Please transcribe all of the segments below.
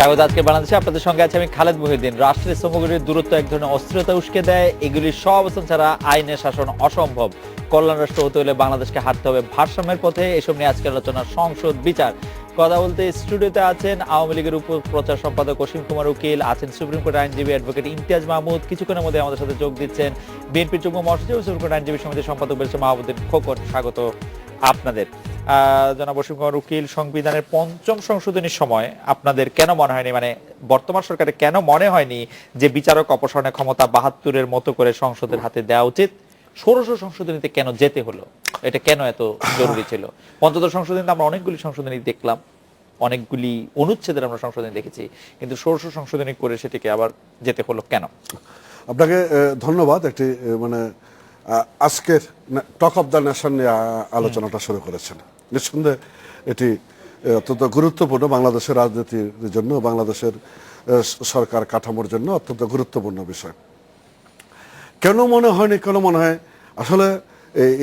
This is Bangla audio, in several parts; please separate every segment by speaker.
Speaker 1: স্বাগত আজকে বাংলাদেশে। আপনাদের সঙ্গে আছে আমি খালেদ মহিউদ্দিন। রাষ্ট্রের সমগ্রের দূরত্ব এক ধরনের অস্থিরতা উস্কে দেয়। এগুলির সব অবস্থান ছাড়া আইনের শাসন অসম্ভব। কল্যাণ রাষ্ট্র হতে হলে বাংলাদেশকে হাঁটতে হবে ভারসাম্যের পথে। এসব নিয়ে আজকের আলোচনা সংসদ বিচার। কথা বলতে স্টুডিওতে আছেন আওয়ামী লীগের উপ প্রচার সম্পাদক অসীম কুমার উকিল, আছেন সুপ্রিম কোর্টের আইনজীবী অ্যাডভোকেট ইমতিয়াজ মাহমুদ, কিছুক্ষণের মধ্যে আমাদের সাথে যোগ দিচ্ছেন বিএনপির যুগ্ম মহাসচিব সুপ্রিম কোর্ট আইনজীবী সমিতির সম্পাদক ব্যারিস্টার মাহমুদ্দিন খোকন। স্বাগত আপনাদের। জনাব অসীম কুমার উকিল, সংবিধানের পঞ্চম সংশোধনীর সময় আপনাদের কেন মনে হয়নি, মানে বর্তমান সরকারের কেন মনে হয়নি যে বিচারক অপসারণের ক্ষমতা ৭২-এর মতো করে সংসদের হাতে দেওয়া উচিত? ষোড়শ সংশোধনীতে কেন যেতে হলো? এটা কেন এত জরুরি ছিল? পঞ্চদশ সংশোধনীতে আমরা অনেকগুলি সংশোধনী দেখলাম, অনেকগুলি অনুচ্ছেদের আমরা সংশোধনী দেখেছি, কিন্তু ষোড়শ সংশোধনী করে সেটিকে আবার যেতে হলো কেন?
Speaker 2: আপনাকে ধন্যবাদ। একটি মানে আজকের টক অফ দ্য নেশন নিয়ে আলোচনাটা শুরু করেছেন। নিঃসন্দেহে এটি অত্যন্ত গুরুত্বপূর্ণ বাংলাদেশের রাজনীতির জন্য, বাংলাদেশের সরকার কাঠামোর জন্য অত্যন্ত গুরুত্বপূর্ণ বিষয়। কেন মনে হয়নি, কেন মনে হয়, আসলে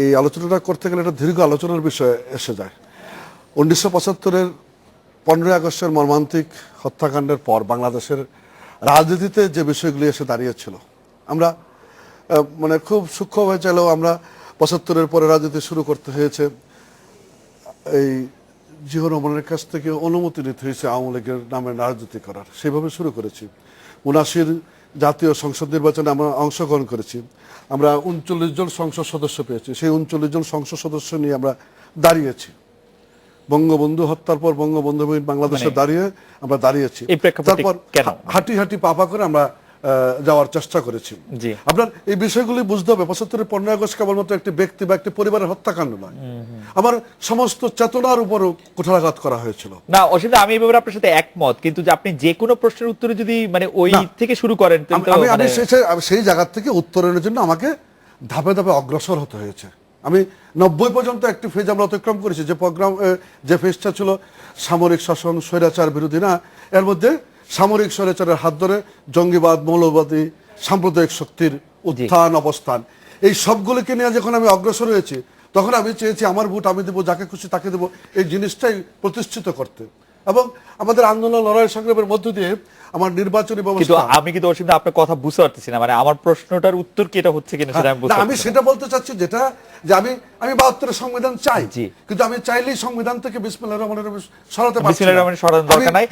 Speaker 2: এই আলোচনাটা করতে গেলে একটা দীর্ঘ আলোচনার বিষয় এসে যায়। 1975-এর 15ই আগস্টের মর্মান্তিক হত্যাকাণ্ডের পর বাংলাদেশের রাজনীতিতে যে বিষয়গুলি এসে দাঁড়িয়েছিল, আমরা মানে খুব সূক্ষ্মভাবে চাইলেও আমরা 75-এর পরে রাজনীতি শুরু করতে হয়েছে। এই জিয়াউর রহমানের কাছ থেকে অনুমতি নিতে হয়েছে আওয়ামী লীগের নামে রাজনীতি করার, সেভাবে শুরু করেছি। 79 জাতীয় সংসদ নির্বাচনে আমরা অংশগ্রহণ করেছি। আমরা 39 জন সংসদ সদস্য পেয়েছি। সেই 39 জন সংসদ সদস্য নিয়ে আমরা দাঁড়িয়েছি। বঙ্গবন্ধু হত্যার পর বঙ্গবন্ধু বাংলাদেশে দাঁড়িয়ে আমরা দাঁড়িয়েছি। তারপর হাঁটি হাঁটি পাপা করে আমরা যাওয়ার চেষ্টা করেছি। আপনার এই বিষয়গুলি বুঝতে হবে। 75-এর 15ই আগস্ট কেবলমাত্র একটি ব্যক্তি বা একটি পরিবারের হত্যাকাণ্ড নয়, আমার সমস্ত চেতনার উপরও কুঠারাঘাত করা হয়েছিল।
Speaker 1: না অসীম, আমি এই ব্যাপারে আপনার সাথে একমত, কিন্তু যে আপনি যে কোনো প্রশ্নের উত্তরে যদি মানে ওই থেকে শুরু করেন,
Speaker 2: আমি সেই জায়গা থেকে উত্তরের জন্য আমাকে ধাপে ধাপে অগ্রসর হতে হয়েছে। আমি 90 পর্যন্ত একটি ফেজ আমরা অতিক্রম করেছি, যে ফেজটা ছিল সামরিক শাসন, স্বৈরাচার বিরোধী। না, এর মধ্যে সামরিক স্বৈরাচারের হাত ধরে জঙ্গিবাদ, মৌলবাদী, সাম্প্রদায়িক শক্তির উত্থান অবস্থান, এই সবগুলোকে নিয়ে যখন আমি অগ্রসর হয়েছি, তখন আমি চেয়েছি আমার ভোট আমি দেবো, যাকে খুশি তাকে দেবো, এই জিনিসটাই প্রতিষ্ঠিত করতে। এবং আমাদের আন্দোলন, লড়াই সংগ্রামের মধ্য দিয়ে আমার নির্বাচনী ব্যবস্থা।
Speaker 1: আমি কিন্তু অসীম আপনার কথা বুঝতে পারতেছি না, মানে আমার প্রশ্নটার উত্তর কি এটা হচ্ছে কিনা সেটা
Speaker 2: আমি সেটা বলতে চাচ্ছি, যেটা যে আমি 72-এর সংবিধান চাই, কিন্তু আমি চাইলেই সংবিধান থেকে বিসমিল্লাহির রহমানির রহিম সরাতে পারছি না।
Speaker 1: সরানোর দরকার নাই।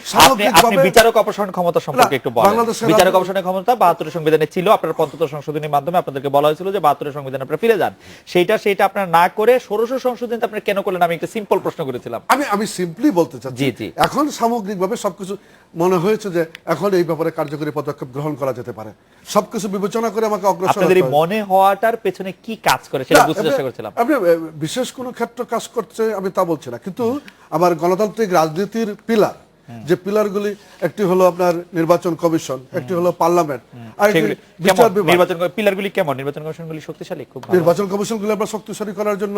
Speaker 1: আপনি বিচারক অপসারণ ক্ষমতা সম্পর্কে একটু বলেন। বিচারক অপসারণের ক্ষমতা 72-এর সংবিধানে ছিল। আপনার পঞ্চদশ সংশোধনীর মাধ্যমে আপনাদেরকে বলা হয়েছিল যে 72-এর সংবিধানে আপনারা ফিরে যান। সেটা আপনারা না করে ষোড়শ সংশোধনীতে আপনারা কেন করলেন? আমি একটা সিম্পল প্রশ্ন করেছিলাম।
Speaker 2: আমি সিম্পলি বলতে চাচ্ছি, এখন সামগ্রিকভাবে সবকিছু মনে হয়েছে যে এখন এই ব্যাপারে কার্যকরী পদক্ষেপ গ্রহণ করা যেতে পারে। সবকিছু বিবেচনা করে আমাকে অগ্রসর হতে হবে।
Speaker 1: আপনাদের মনে হওয়াটার পেছনে কি কাজ করে সেটা বুঝতে চেষ্টা করছিলাম।
Speaker 2: আপনি বিশেষ কোনো ক্ষেত্র কাজ করছে আমি তা বলছি না, কিন্তু আমার গণতান্ত্রিক রাজনীতির পিলার, যে পিলারগুলি, একটি হলো আপনার নির্বাচন কমিশন, একটি হলো পার্লামেন্ট, আর বিচার বিভাগ।
Speaker 1: নির্বাচন পিলারগুলি কেমন? নির্বাচন কমিশনগুলি শক্তিশালী, খুব ভালো।
Speaker 2: নির্বাচন কমিশনগুলি আমরা শক্তিশালী করার জন্য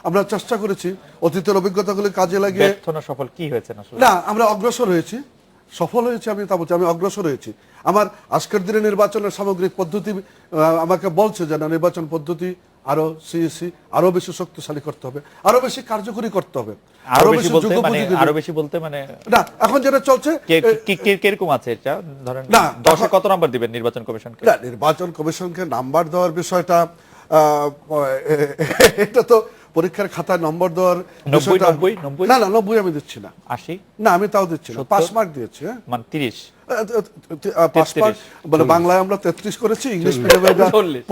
Speaker 2: আমরা চেষ্টা করেছি, অতীতের অভিজ্ঞতাগুলি কাজে লাগিয়ে।
Speaker 1: সফল কি হয়েছে
Speaker 2: না, আমরা অগ্রসর হয়েছি, সফল হয়েছে আমি তা বলছি, আমি অগ্রসর হয়েছি। আমার আজকের দিনে নির্বাচনের সামগ্রিক পদ্ধতি আমাকে বলছে যে না, নির্বাচন পদ্ধতি আরো সিইসি আরো বেশি শক্তিশালী করতে হবে, আরো বেশি কার্যকরী করতে হবে।
Speaker 1: আরো বেশি বলতে মানে
Speaker 2: না, এখন যেটা চলছে
Speaker 1: কিরকম আছে এটা ধরেন, না 10-এ কত নাম্বার দিবেন নির্বাচন কমিশনকে?
Speaker 2: না, নির্বাচন কমিশনকে নাম্বার দেওয়ার বিষয়টা, এটা তো পরীক্ষার খাতায় নম্বর দেওয়ার বিষয়টা। না 90 আমি দিচ্ছি না,
Speaker 1: 80
Speaker 2: না আমি তাও দিচ্ছি না, 5 মার্ক দিয়েছি।
Speaker 1: মানে 30
Speaker 2: 5 মার্ক বলে বাংলায় আমরা 33 করেছি, ইংলিশ মিডিয়ামে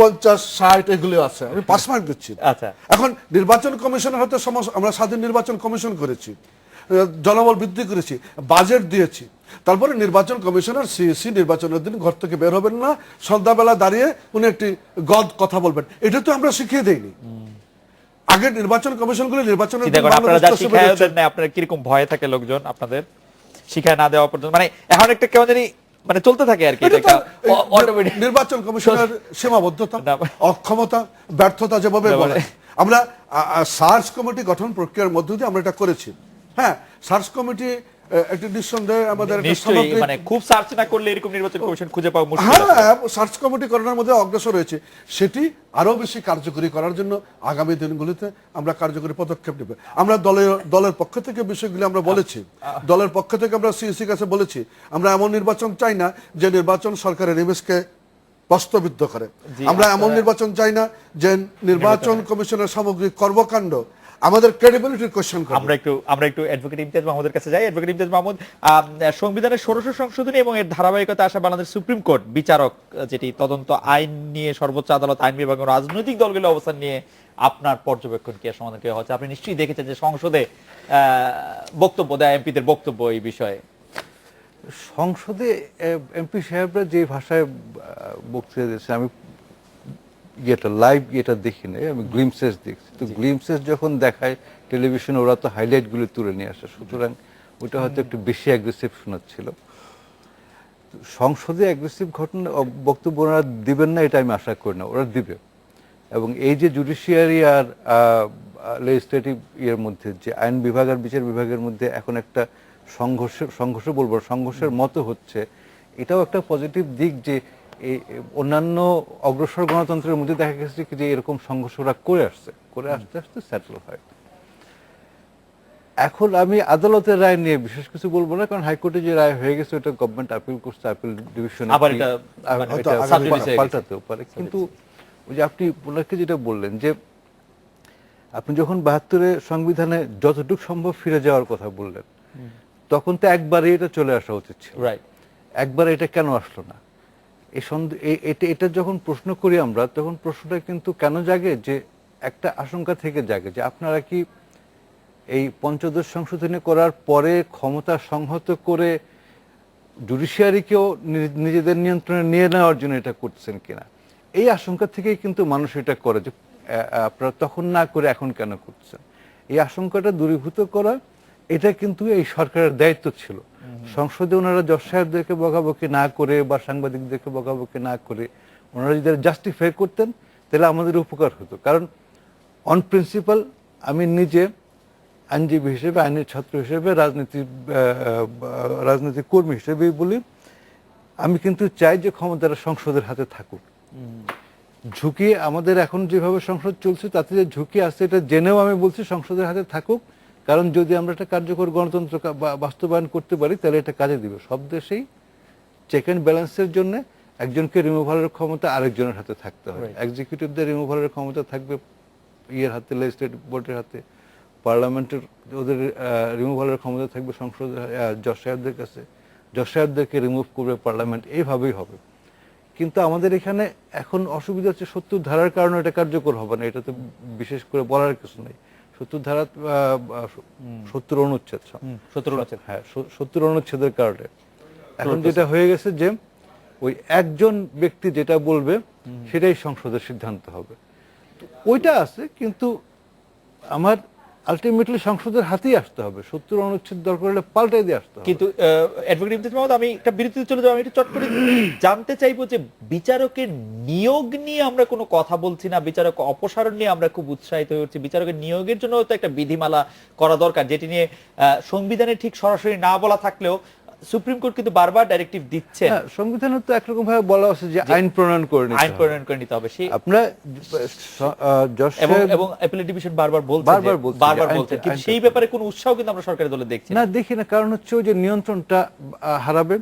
Speaker 2: 50 60 এগুলো আছে, আমি 5 মার্ক দিচ্ছি।
Speaker 1: আচ্ছা,
Speaker 2: এখন নির্বাচন কমিশনের হাতে আমরা স্বাধীন নির্বাচন কমিশন করেছি, জনবল বৃদ্ধি করেছি, বাজেট দিয়েছি। তারপরে নির্বাচন কমিশনার সিইসি নির্বাচনের দিন ঘর থেকে বের হবেন না, সন্ধ্যাবেলা দাঁড়িয়ে উনি একটি গদ কথা বলবেন, এটা তো আমরা শিখিয়ে দেইনি। আগে নির্বাচন কমিশনগুলো নির্বাচনের
Speaker 1: আপনার কিরকম ভয় থাকে লোকজন আপনাদের শিখায় না দেওয়া পর্যন্ত, মানে এখন একটা কেমন জানি মানে চলতে থাকে আর কি।
Speaker 2: নির্বাচন কমিশনের সীমাবদ্ধতা, অক্ষমতা, ব্যর্থতা যেভাবে বলে, আমরা সার্চ কমিটি গঠন প্রক্রিয়ার মধ্য দিয়ে আমরা এটা করেছি। হ্যাঁ, সার্চ কমিটি একটি নিঃসন্দেহে আমাদের একটা
Speaker 1: নিশ্চয়ই
Speaker 2: সামগ্রিক
Speaker 1: মানে খুব সার্চ না করলে এরকম নির্বাচন কমিশন খুঁজে পাওয়া মুশকিল আছে।
Speaker 2: হ্যাঁ, সার্চ কমিটি করার মধ্যে অগ্রসর হয়েছে, সেটি আরো বেশি কার্যকরী করার জন্য আগামী দিনগুলিতে আমরা কার্যকরী পদক্ষেপ নেব। আমরা দলের পক্ষ থেকে বিষয়গুলি আমরা বলেছি, দলের পক্ষ থেকে আমরা সিইসি কাছে বলেছি, আমরা এমন নির্বাচন চাই না যে নির্বাচন সরকারের ইমেজকে প্রশ্নবিদ্ধ করে। আমরা এমন নির্বাচন চাই না যে নির্বাচন কমিশনের সামগ্রিক কর্মকাণ্ড আমাদের ক্রেডিবিলিটির কোশ্চেন করে।
Speaker 1: আমরা একটু অ্যাডভোকেট ইমতিয়াজ মাহমুদের কাছে যাই। অ্যাডভোকেট ইমতিয়াজ মাহমুদ, সংবিধানের ষোড়শ সংশোধনী এবং এর ধারাবাহিকতা আসা বাংলাদেশ সুপ্রিম কোর্ট বিচারক, যেটি তদন্ত আইন নিয়ে সর্বোচ্চ আদালত, আইন বিভাগ এবং রাজনৈতিক দলগুলোর অবস্থান নিয়ে আপনার পর্যবেক্ষণ কি সমাধান কি হচ্ছে? আপনি নিশ্চয়ই দেখেছেন যে সংসদে বক্তব্য দেয় এমপিদের বক্তব্য এই বিষয়ে।
Speaker 3: সংসদে এমপি সাহেবরা যে ভাষায় বক্তৃতা দিয়েছে, আমি লাইভ দেখি নাই, আমি গ্লিমসেস দেখছি। তো গ্লিমসেস যখন দেখায় টেলিভিশনে, ওরা তো হাইলাইট গুলো তুলে নিয়ে আসে, সুতরাং ওটা হয়তো একটু বেশি অ্যাগ্রেসিভ শোনাচ্ছিল। সংসদে অ্যাগ্রেসিভ বক্তব্য ওরা দিবেন না এটা আমি আশা করি না, ওরা দিবে। এবং এই যে জুডিশিয়ারি আর লেজিসলেটিভ ইয়ের মধ্যে যে আইন বিভাগ আর বিচার বিভাগের মধ্যে এখন একটা সংঘর্ষের মতো হচ্ছে, এটাও একটা পজিটিভ দিক যে এই অন্যান্য অগ্রসর গণতন্ত্রের মধ্যে দেখা গেছে যে এরকম সংঘর্ষ ওরা করে আস্তে আস্তে সেটেল হয়। এখন আমি আদালতের রায় নিয়ে বিশেষ কিছু বলবো না, কারণ হাইকোর্টে যে রায় হয়ে গেছে ওটা গভর্নমেন্ট আপিল করছে, আপিল ডিভিশনে পাল্টাতেও পারে। কিন্তু ওই যে আপনি ওনাকে যেটা বললেন যে আপনি যখন 72-এ সংবিধানে যতটুকু সম্ভব ফিরে যাওয়ার কথা বললেন, তখন তো একবারে এটা চলে আসা উচিত ছিল, একবারে এটা কেন আসলো না? এটা যখন প্রশ্ন করি আমরা, তখন প্রশ্নটা কিন্তু কেন জাগে, যে একটা আশঙ্কা থেকে জাগে যে আপনারা কি এই পঞ্চদশ সংশোধনী করার পরে ক্ষমতা সংহত করে জুডিশিয়ারিকেও নিজেদের নিয়ন্ত্রণে নিয়ে নেওয়ার জন্য এটা করছেন কিনা, এই আশঙ্কা থেকেই কিন্তু মানুষ এটা করে যে আপনারা তখন না করে এখন কেন করছেন। এই আশঙ্কাটা দূরীভূত করা, এটা কিন্তু এই সরকারের দায়িত্ব ছিল। সংসদে ওনারা জজ সাহেবদেরকে বকাবকি না করে বা সাংবাদিকদেরকে বকাবকি না করে ওনারা যদি জাস্টিফাই করতেন, তাহলে আমাদের উপকার হতো। কারণ অন প্রিন্সিপাল আমি নিজে আইনজীবী হিসেবে, আইনের ছাত্র হিসেবে, রাজনৈতিক কর্মী হিসেবেই বলি, আমি কিন্তু চাই যে ক্ষমতাটা সংসদের হাতে থাকুক। ঝুঁকি আমাদের এখন যেভাবে সংসদ চলছে তাতে যে ঝুঁকি আছে এটা জেনেও আমি বলছি সংসদের হাতে থাকুক, কারণ যদি আমরা একটা কার্যকর গণতন্ত্র বাস্তবায়ন করতে পারি তাহলে এটা কাজে দিবে। সব দেশেই চেক অ্যান্ড ব্যালেন্সের জন্য একজনকে রিমুভালের ক্ষমতা আরেকজনের হাতে থাকতে হবে। এক্সিকিউটিভদের রিমুভালের ক্ষমতা থাকবে ইয়ের হাতে, লেজিসলেটিভ বোর্ডের হাতে, পার্লামেন্টের ওদের রিমুভালের ক্ষমতা থাকবে সংসদের জজ সাহেবদের কাছে, জজ সাহেবদেরকে রিমুভ করবে পার্লামেন্ট, এইভাবেই হবে। কিন্তু আমাদের এখানে এখন অসুবিধা হচ্ছে 70 ধারার কারণে এটা কার্যকর হবে না, এটা তো বিশেষ করে বলার কিছু নেই। 70 ধারা 70 অনুচ্ছেদ, হ্যাঁ 70 অনুচ্ছেদের কারণে এখন যেটা হয়ে গেছে যে ওই একজন ব্যক্তি যেটা বলবে সেটাই সংসদের সিদ্ধান্ত হবে। ওইটা আছে, কিন্তু আমার আলটিমেটলি সংসদের হাতেই আসতে হবে। 70 অনুচ্ছেদ দরকার হলে পাল্টাই দিয়ে আসতে হবে।
Speaker 1: কিন্তু অ্যাডভোকেট ইমতিয়াজ মাহমুদ, আমি একটা বিরতিতে চলে যাবো, আমি একটু চট করে জানতে চাইবো যে বিচারকের নিয়োগ নিয়ে আমরা কোনো কথা বলছি না, বিচারক অপসারণ নিয়ে আমরা খুব উৎসাহিত হচ্ছি। বিচারকের নিয়োগের জন্য তো একটা বিধিমালা করা দরকার, যেটি নিয়ে সংবিধানে ঠিক সরাসরি না বলা থাকলেও সুপ্রিম কোর্ট কিন্তু বারবার ডাইরেক্টিভ দিচ্ছে।
Speaker 3: সংবিধানে তো একরকম ভাবে বলা আছে যে আইন প্রণয়ন করে
Speaker 1: নিতে হবে। সেই
Speaker 3: আপনারা
Speaker 1: এবং অ্যাপিলেট ডিভিশন বারবার বলছে, কিন্তু সেই ব্যাপারে কোনো উৎসাহ কিন্তু আমরা সরকারি দলে দেখছি
Speaker 3: না, দেখি না। কারণ হচ্ছে যে নিয়ন্ত্রণটা হারাবে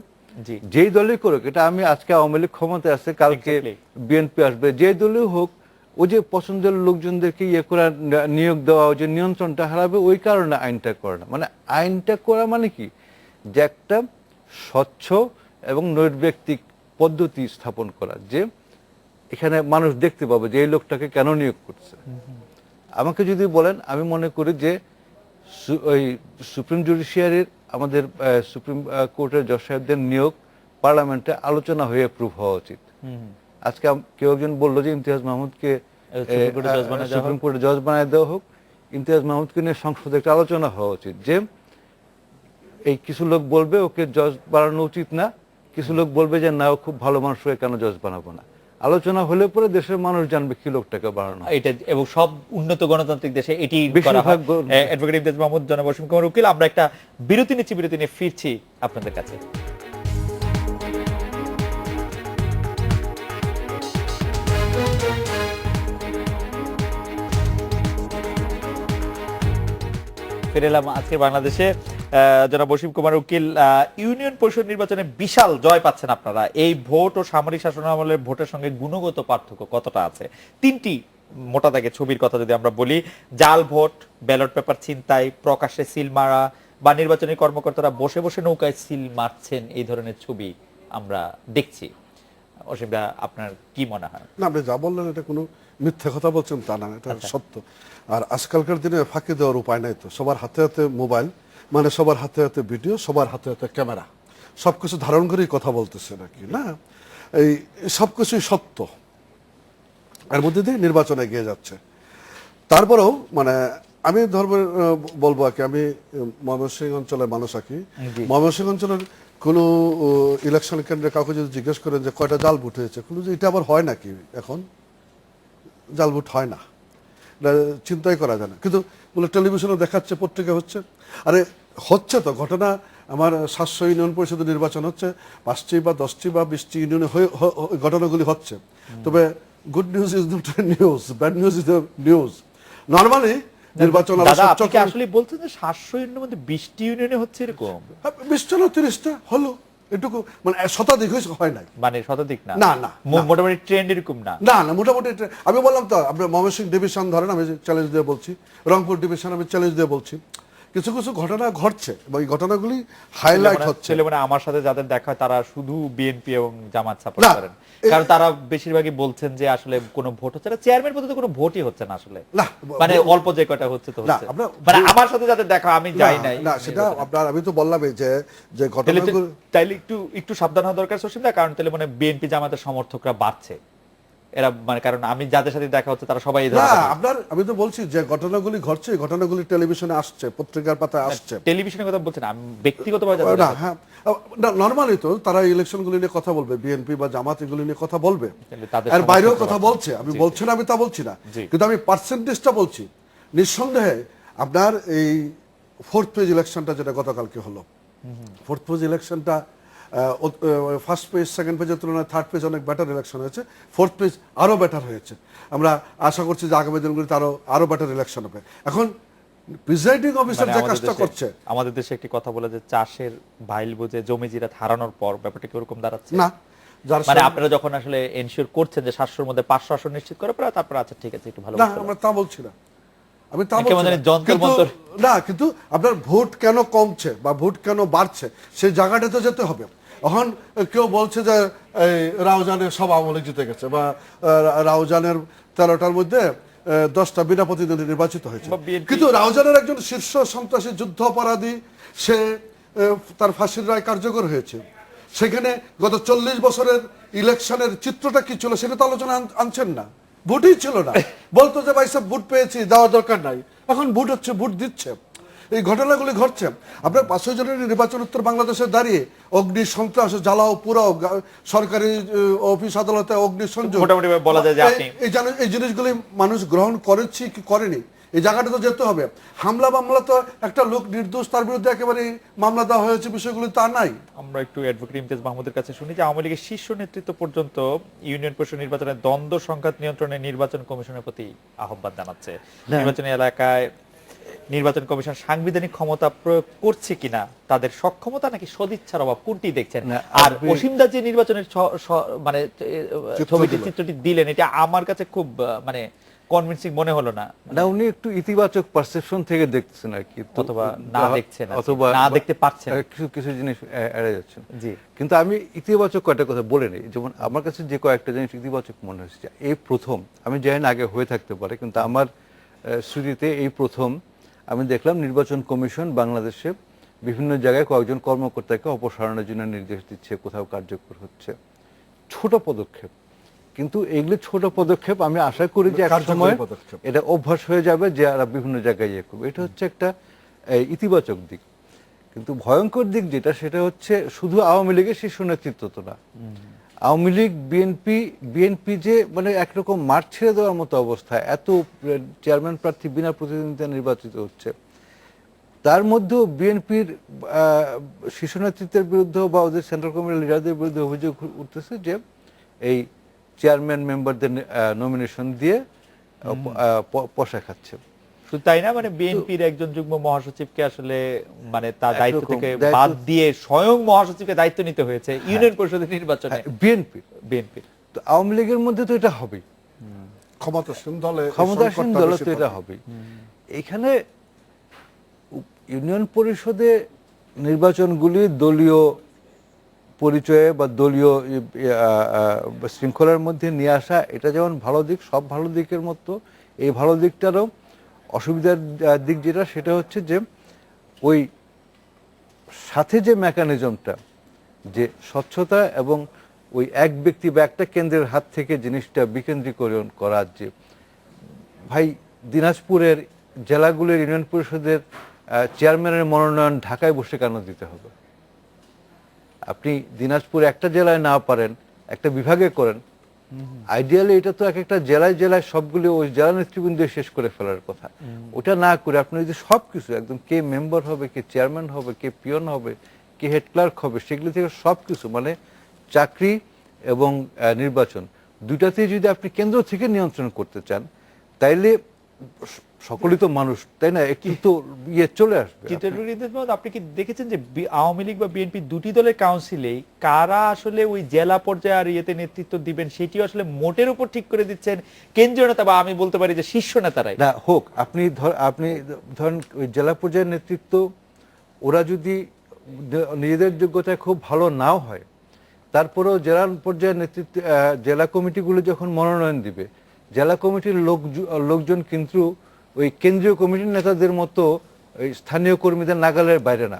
Speaker 3: যেই দলই করুক। এটা আমি আজকে আওয়ামী লীগ ক্ষমতায় আছে, কালকে বিএনপি আসবে, যে দলই হোক, ও যে পছন্দের লোকজনদেরকে ইয়ে করা, নিয়োগ দেওয়া, যে নিয়ন্ত্রণটা হারাবে, ওই কারণে আইনটা করে না। মানে আইনটা করা মানে কি, যে একটা স্বচ্ছ এবং নৈর্ব্যক্তিক পদ্ধতি স্থাপন করা, যে এখানে মানুষ দেখতে পাবে যে এই লোকটাকে কেন নিয়োগ করছে। আমাকে যদি বলেন, আমি মনে করি যে ওই সুপ্রিম জুডিশিয়ারির, আমাদের সুপ্রিম কোর্টের জজ সাহেবদের নিয়োগ পার্লামেন্টে আলোচনা হয়ে অ্যাপ্রুভ হওয়া উচিত। আজকে কেউ একজন বললো যে ইমতিয়াজ মাহমুদকে সুপ্রিম কোর্টের জজ বানায় দেওয়া হোক। ইমতিয়াজ মাহমুদকে নিয়ে সংসদে একটা আলোচনা হওয়া উচিত, যে এই কিছু লোক বলবে ওকে জজ বানানো উচিত না, কিছু লোক বলবে যে না, ও খুব ভালো মানুষ হয়ে কেন জজ বানাবো না। আলোচনা হলে পরে দেশের মানুষ জানবে কি লোকটাকে বাড়ানো।
Speaker 1: এটা এবং সব উন্নত গণতান্ত্রিক দেশে এটি করা হয়। অ্যাডভোকেট ইমতিয়াজ মাহমুদ, জনাব অসীম কুমার উকিল, আমরা একটা বিরতি নিচ্ছি, বিরতি নিয়ে ফিরছি আপনাদের কাছে। ফিরে এলাম আজকে বাংলাদেশে। জনাব অসীম কুমার উকিল, ইউনিয়ন পরিষদ নির্বাচনে বিশাল জয় পাচ্ছেন আপনারা। এই ভোট ও সামরিক শাসনামলের ভোটের সঙ্গে গুণগত পার্থক্য কতটা আছে? তিনটি মোটা দাগে ছবির কথা যদি আমরা বলি, জাল ভোট, ব্যালট পেপার ছিনতাই, প্রকাশ্যে সিল মারা বা নির্বাচনী কর্মকর্তারা বসে বসে নৌকায় সিল মারছেন, এই ধরনের ছবি আমরা দেখছি। অসীম দা, আপনার কি মনে হয়?
Speaker 2: না, আপনি যা বললেন এটা কোনো মিথ্যে কথা বলছেন তা না, এটা সত্য। আর আজকালকার দিনে ফাঁকি দেওয়ার উপায় নাই তো, সবার হাতে হাতে মোবাইল, মানে সবার হাতে হাতে ভিডিও, সবার হাতে হাতে ক্যামেরা, সবকিছু ধারণ করেই কথা বলতেছে নাকি না, এই সবকিছুই সত্য, এর মধ্যে দিয়ে নির্বাচনে এগিয়ে যাচ্ছে। তারপরেও মানে আমি ধর্মের বলবো আর কি, আমি ময়মনসিংহ অঞ্চলের মানুষ আর কি, ময়মনসিংহ অঞ্চলের কোনো ইলেকশন কেন্দ্রে কাউকে যদি জিজ্ঞেস করেন যে কয়টা জাল ভোট হয়েছে, কোনো যে এটা আবার হয় নাকি, এখন জাল ভোট হয় না, চিন্তাই করা যায় না, কিন্তু বলে টেলিভিশনে দেখাচ্ছে, পত্রিকা হচ্ছে, আরে হচ্ছে তো ঘটনা। আমার 700 ইউনিয়ন পরিষদের নির্বাচন হচ্ছে, 5টি বা 10টি বা 20টি ইউনিয়নে ঘটনাগুলি হচ্ছে। তবে good news is not news, bad news is news. Normally নির্বাচন
Speaker 1: আসলে বলছেন যে 700 ইউনিয়নের মধ্যে 20টি ইউনিয়নে হচ্ছে এরকম,
Speaker 2: 20টা না 30টা হলো, এটুকু মানে শতাধিক হয় নাই,
Speaker 1: মানে শতাধিক না,
Speaker 2: না না
Speaker 1: মোটামুটি ট্রেন্ড এরকম না,
Speaker 2: না না মোটামুটি। আমি বললাম তো, আপনার ময়মনসিংহ ডিভিশন ধরেন, আমি চ্যালেঞ্জ দিয়ে বলছি, রংপুর ডিভিশন আমি চ্যালেঞ্জ দিয়ে বলছি, কিছু কিছু ঘটনা ঘটছে এবং এই ঘটনাগুলি হাইলাইট হচ্ছে।
Speaker 1: মানে আমার সাথে যাদের দেখা হয় তারা শুধু বিএনপি এবং জামাত সাপোর্ট করেন, কারণ তারা বেশিরভাগই বলছেন যে আসলে কোনো ভোট হচ্ছে না, চেয়ারম্যান পদ্ধতি কোনো ভোটই হচ্ছে না আসলে,
Speaker 2: না
Speaker 1: মানে অল্প যে কয়টা হচ্ছে তো হচ্ছে, মানে আমার সাথে যাদের দেখা, আমি যাই নাই
Speaker 2: না সেটা আপনার, আমি তো বললাম যে ঘটনাগুলো,
Speaker 1: তাইলে একটু সাবধান হওয়া দরকার সসীম দা, কারণ তাহলে মানে বিএনপি জামাতের সমর্থকরা বাড়ছে এরা, মানে কারণ আমি যাদের সাথে দেখা হচ্ছে তারা সবাই
Speaker 2: আপনার, আমি তো বলছি যে ঘটনাগুলি ঘটছে, ঘটনাগুলি টেলিভিশনে আসছে, পত্রিকার পাতায় আসছে,
Speaker 1: টেলিভিশনের কথা বলছেন, আমি ব্যক্তিগতভাবে
Speaker 2: না, হ্যাঁ নর্মালি তো তারা ইলেকশনগুলি নিয়ে কথা বলবে, বিএনপি বা জামাত এগুলি নিয়ে কথা বলবে, আর বাইরেও কথা বলছে, আমি বলছি না, আমি তা বলছি না, কিন্তু আমি পার্সেন্টেজটা বলছি। নিঃসন্দেহে আপনার এই 4th পেজ ইলেকশনটা যেটা গতকালকে হলো, 4th পেজ ইলেকশনটা ফার্স্ট পেজ সেকেন্ড পেজের তুলনায় 3rd পেজ অনেক বেটার ইলেকশন হয়েছে, 4th পেজ আরো বেটার হয়েছে। আমরা আশা করছি যে আগামী দিনগুলিতে আরো বেটার ইলেকশন হবে। এখন প্রিসাইডিং অফিসার যে কাজটা করছে,
Speaker 1: আমাদের দেশে একটি কথা বলে যে চাষের বাইল বুঝে জমি জিরাত হারানোর পর ব্যাপারটা কি ওরকম দাঁড়াচ্ছে
Speaker 2: না,
Speaker 1: মানে আপনারা যখন আসলে এনশিওর করছেন যে 700-র মধ্যে 500 আসন নিশ্চিত করে পরে তারপর আচ্ছা ঠিক আছে একটু ভালো,
Speaker 2: না আমরা তা বলছি না, আমি তা বলছি না, কিন্তু আপনার ভোট কেন কমছে বা ভোট কেন বাড়ছে সেই জায়গাটাতে যেতে হবে। এখন কেউ বলছে যে রাউজানের সব আওয়ামী লীগ জিতে গেছে, বা রাউজানের 13টার মধ্যে 10টা বিনা প্রতিদ্বন্দ্বী নির্বাচিত হয়েছে, কিন্তু রাউজানের একজন শীর্ষ সন্ত্রাসী যুদ্ধ অপরাধী, সে তার ফাঁসির রায় কার্যকর হয়েছে। সেখানে গত 40 বছরের ইলেকশনের চিত্রটা কি ছিল সেটা তো আলোচনা আনছেন না, ভোটই ছিল না, বলতো যে ভাই সব ভোট পেয়েছি, দেওয়ার দরকার নাই, এখন ভোট হচ্ছে, ভোট দিচ্ছে, এই ঘটনাগুলি ঘটছে। আপনার 500 জনের নির্বাচন উত্তর বাংলাদেশে দাঁড়িয়ে অগ্নি সন্ত্রাস, জ্বালাও পুরাও, সরকারি অফিস আদালতে অগ্নি সংযোগ,
Speaker 1: মোটামুটি বলা যায় যে আপনি
Speaker 2: এই জিনিসগুলি মানুষ গ্রহণ করেছি কি করেনি, এই জায়গাটা তো যেতে হবে। হামলা মামলা তো একটা লোক নির্দোষ, তার বিরুদ্ধে একেবারে মামলা দেওয়া হয়েছে, বিষয়গুলি তা নাই।
Speaker 1: আমরা একটু অ্যাডভোকেট ইমতিয়াজ মাহমুদের কাছে শুনি যে আওয়ামী লীগের শীর্ষ নেতৃত্ব পর্যন্ত ইউনিয়ন পরিষদ নির্বাচনে দ্বন্দ্ব সংঘাত নিয়ন্ত্রণে নির্বাচন কমিশনের প্রতি আহ্বান জানাচ্ছে। নির্বাচনী এলাকায় নির্বাচন কমিশন সাংবিধানিক ক্ষমতা প্রয়োগ করছে কিনা, তাদের সক্ষমতা নাকি সদিচ্ছার অভাব, কোনটি দেখছেন? আর অসীমদা যে নির্বাচনের মানে চিত্রটি দিলেন, এটা আমার কাছে খুব মানে কনভিন্সিং মনে হলো না।
Speaker 3: না, উনি একটু ইতিবাচক পারসেপশন থেকে দেখছেন আর কি,
Speaker 1: অথবা না দেখছেন,
Speaker 3: অথবা
Speaker 1: না দেখতে পাচ্ছেন,
Speaker 3: কিছু জিনিস এড়িয়ে যাচ্ছেন। জি, কিন্তু আমি ইতিবাচক কয়েকটা কথা বলে নিই। যেমন আমার কাছে যে কয়েকটা জিনিস ইতিবাচক মনে হচ্ছে, এই প্রথম, আমি জানি না আগে হয়ে থাকতে পারে, কিন্তু আমার স্মৃতিতে এই প্রথম আমি দেখলাম নির্বাচন কমিশন বাংলাদেশে বিভিন্ন জায়গায় কয়েকজন কর্মকর্তাকে অপসারণের জন্য নির্দেশ দিচ্ছে, কোথাও কার্যকর হচ্ছে। ছোট পদক্ষেপ, কিন্তু এগুলো ছোট পদক্ষেপ, আমি আশা করি যে এক সময় এটা অভ্যাস হয়ে যাবে যে আর বিভিন্ন জায়গায় ইয়ে করবে। এটা হচ্ছে একটা ইতিবাচক দিক। কিন্তু ভয়ঙ্কর দিক যেটা, সেটা হচ্ছে শুধু আওয়ামী লীগের শীর্ষ নেতৃত্ব তো না, আওয়ামী লীগ বিএনপি যে মানে একরকম মাঠ ছেড়ে দেওয়ার মতো অবস্থা, এত চেয়ারম্যান প্রার্থী বিনা প্রতিদ্বন্দ্বিতা নির্বাচিত হচ্ছে, তার মধ্যেও বিএনপির শীর্ষ নেতৃত্বের বিরুদ্ধে বা ওদের সেন্ট্রাল কমিটির লিডারদের বিরুদ্ধে অভিযোগ উঠতেছে যে এই চেয়ারম্যান মেম্বারদের নমিনেশন দিয়ে পয়সা খাচ্ছে।
Speaker 1: শুধু তাই না, মানে বিএনপির একজন যুগ্ম মহাসচিবকে আসলে মানে তার দায়িত্ব থেকে বাদ দিয়ে স্বয়ং মহাসচিবকে দায়িত্ব নিতে হয়েছে ইউনিয়ন পরিষদের নির্বাচনে বিএনপির।
Speaker 3: তো আওয়ামী লীগের মধ্যে তো এটা হবেই,
Speaker 2: ক্ষমতাসীন
Speaker 3: দলে তো এটা হবেই। এখানে ইউনিয়ন পরিষদে নির্বাচনগুলি দলীয় পরিচয়ে বা দলীয় শৃঙ্খলার মধ্যে নিয়ে আসা, এটা যেমন ভালো দিক, সব ভালো দিকের মতো এই ভালো দিকটারও অসুবিধার দিক যেটা, সেটা হচ্ছে যে ওই সাথে যে মেকানিজমটা, যে স্বচ্ছতা এবং ওই এক ব্যক্তি বা একটা কেন্দ্রের হাত থেকে জিনিসটা বিকেন্দ্রীকরণ করার, যে ভাই দিনাজপুরের জেলাগুলির ইউনিয়ন পরিষদের চেয়ারম্যানের মনোনয়ন ঢাকায় বসে কেন দিতে হবে? আপনি দিনাজপুর একটা জেলায় না পারেন, একটা বিভাগে করেন। আইডিয়ালি এটা তো এক একটা জেলায় জেলায় সবগুলো ওই জেলা নেতৃবৃন্দ শেষ করে ফেলার কথা। ওটা না করে আপনি যদি সবকিছু একদম কে মেম্বার হবে, কে চেয়ারম্যান হবে, কে পিয়ন হবে, কে হেড ক্লার্ক হবে, সেগুলো থেকে সবকিছু মানে চাকরি এবং নির্বাচন দুইটাতেই যদি আপনি কেন্দ্র থেকে নিয়ন্ত্রণ করতে চান, তাইলে সকলেই তো মানুষ, তাই না? একটু তো ইয়ে চলে আসবে।
Speaker 1: আপনি কি দেখেছেন যে আওয়ামী লীগ বা বিএনপি দুটি দলের কাউন্সিলে কারা আসলে ওই জেলা পর্যায়ে আর ইয়েতে নেতৃত্ব দিবেন সেটিও আসলে মোটের উপর ঠিক করে দিচ্ছেন কেন্দ্রীয় নেতা, বা আমি বলতে পারি যে শীর্ষ নেতারাই।
Speaker 3: না হোক, আপনি ধরেন ওই জেলা পর্যায়ের নেতৃত্ব ওরা যদি নিজেদের যোগ্যতায় খুব ভালো নাও হয়, তারপরেও জেলা পর্যায়ের নেতৃত্ব জেলা কমিটিগুলো যখন মনোনয়ন দিবে, জেলা কমিটির লোকজন কিন্তু ওই কেন্দ্রীয় কমিটির নেতাদের মতো ওই স্থানীয় কর্মীদের নাগালের বাইরে না।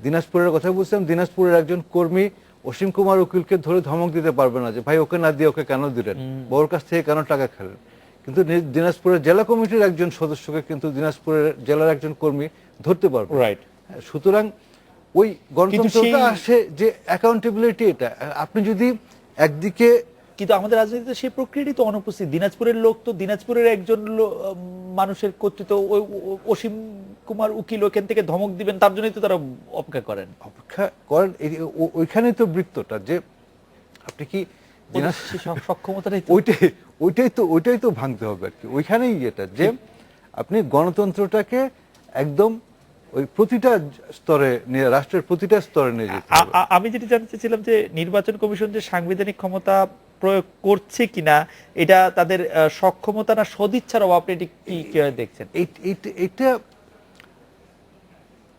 Speaker 3: দিনাজপুরের কথা বলছিলাম, দিনাজপুরের একজন কর্মী অসীম কুমার উকিলকে ধরে ধমক দিতে পারবে না যে ভাই ওকে না দিয়ে ওকে কেন দিলেন, ওর কাছ থেকে কেন টাকা খেলেন। কিন্তু দিনাজপুরের জেলা কমিটির একজন সদস্যকে কিন্তু দিনাজপুরের জেলার একজন কর্মী ধরতে পারবে।
Speaker 1: রাইট।
Speaker 3: সুতরাং ওই গণতন্ত্রটা আসে যে অ্যাকাউন্টেবিলিটি, এটা আপনি যদি একদিকে,
Speaker 1: কিন্তু আমাদের রাজনীতিতে সেই প্রক্রিয়াটি তো অনুপস্থিত। দিনাজপুরের লোক তো দিনাজপুরের একজন মানুষের কর্তৃত্ব অসীম কুমার উকিল ওখান থেকে ধমক দিবেন তার জন্যই তো তারা অপেক্ষা করেন।
Speaker 3: ওইখানে তো বৃত্তটা যে আপনি কি
Speaker 1: সক্ষমতাটাই
Speaker 3: ওইটাই তো ভাঙতে হবে আর কি। ওইখানেই এটা যে আপনি গণতন্ত্রটাকে একদম ওই প্রতিটা স্তরে নিয়ে, রাষ্ট্রের প্রতিটা স্তরে নিয়ে যেতে হবে।
Speaker 1: আমি যেটা জানতে চাইছিলাম যে নির্বাচন কমিশন যে সাংবিধানিক ক্ষমতা প্রয়োগ করছে কিনা, এটা তাদের সক্ষমতা না সদিচ্ছার অভাব, এটি কি দেখছেন?
Speaker 3: এটা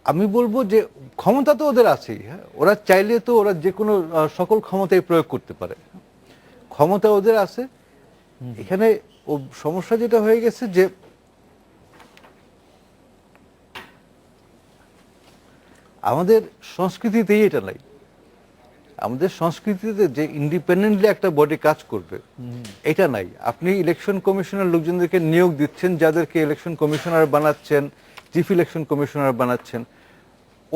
Speaker 3: আমি বলবো যে ক্ষমতা তো ওদের আছেই, হ্যাঁ, ওরা চাইলে তো ওরা যে কোনো সকল ক্ষমতাই প্রয়োগ করতে পারে, ক্ষমতা ওদের আছে। এখানে সমস্যা যেটা হয়ে গেছে যে আমাদের সংস্কৃতিতেই এটা নাই। আমাদের সংস্কৃতিতে যে ইন্ডিপেন্ডেন্টলি একটা বডি কাজ করবে এটা নাই। আপনি ইলেকশন কমিশনের লোকজনদেরকে নিয়োগ দিচ্ছেন, যাদেরকে ইলেকশন কমিশনার বানাচ্ছেন, চিফ ইলেকশন কমিশনার বানাচ্ছেন,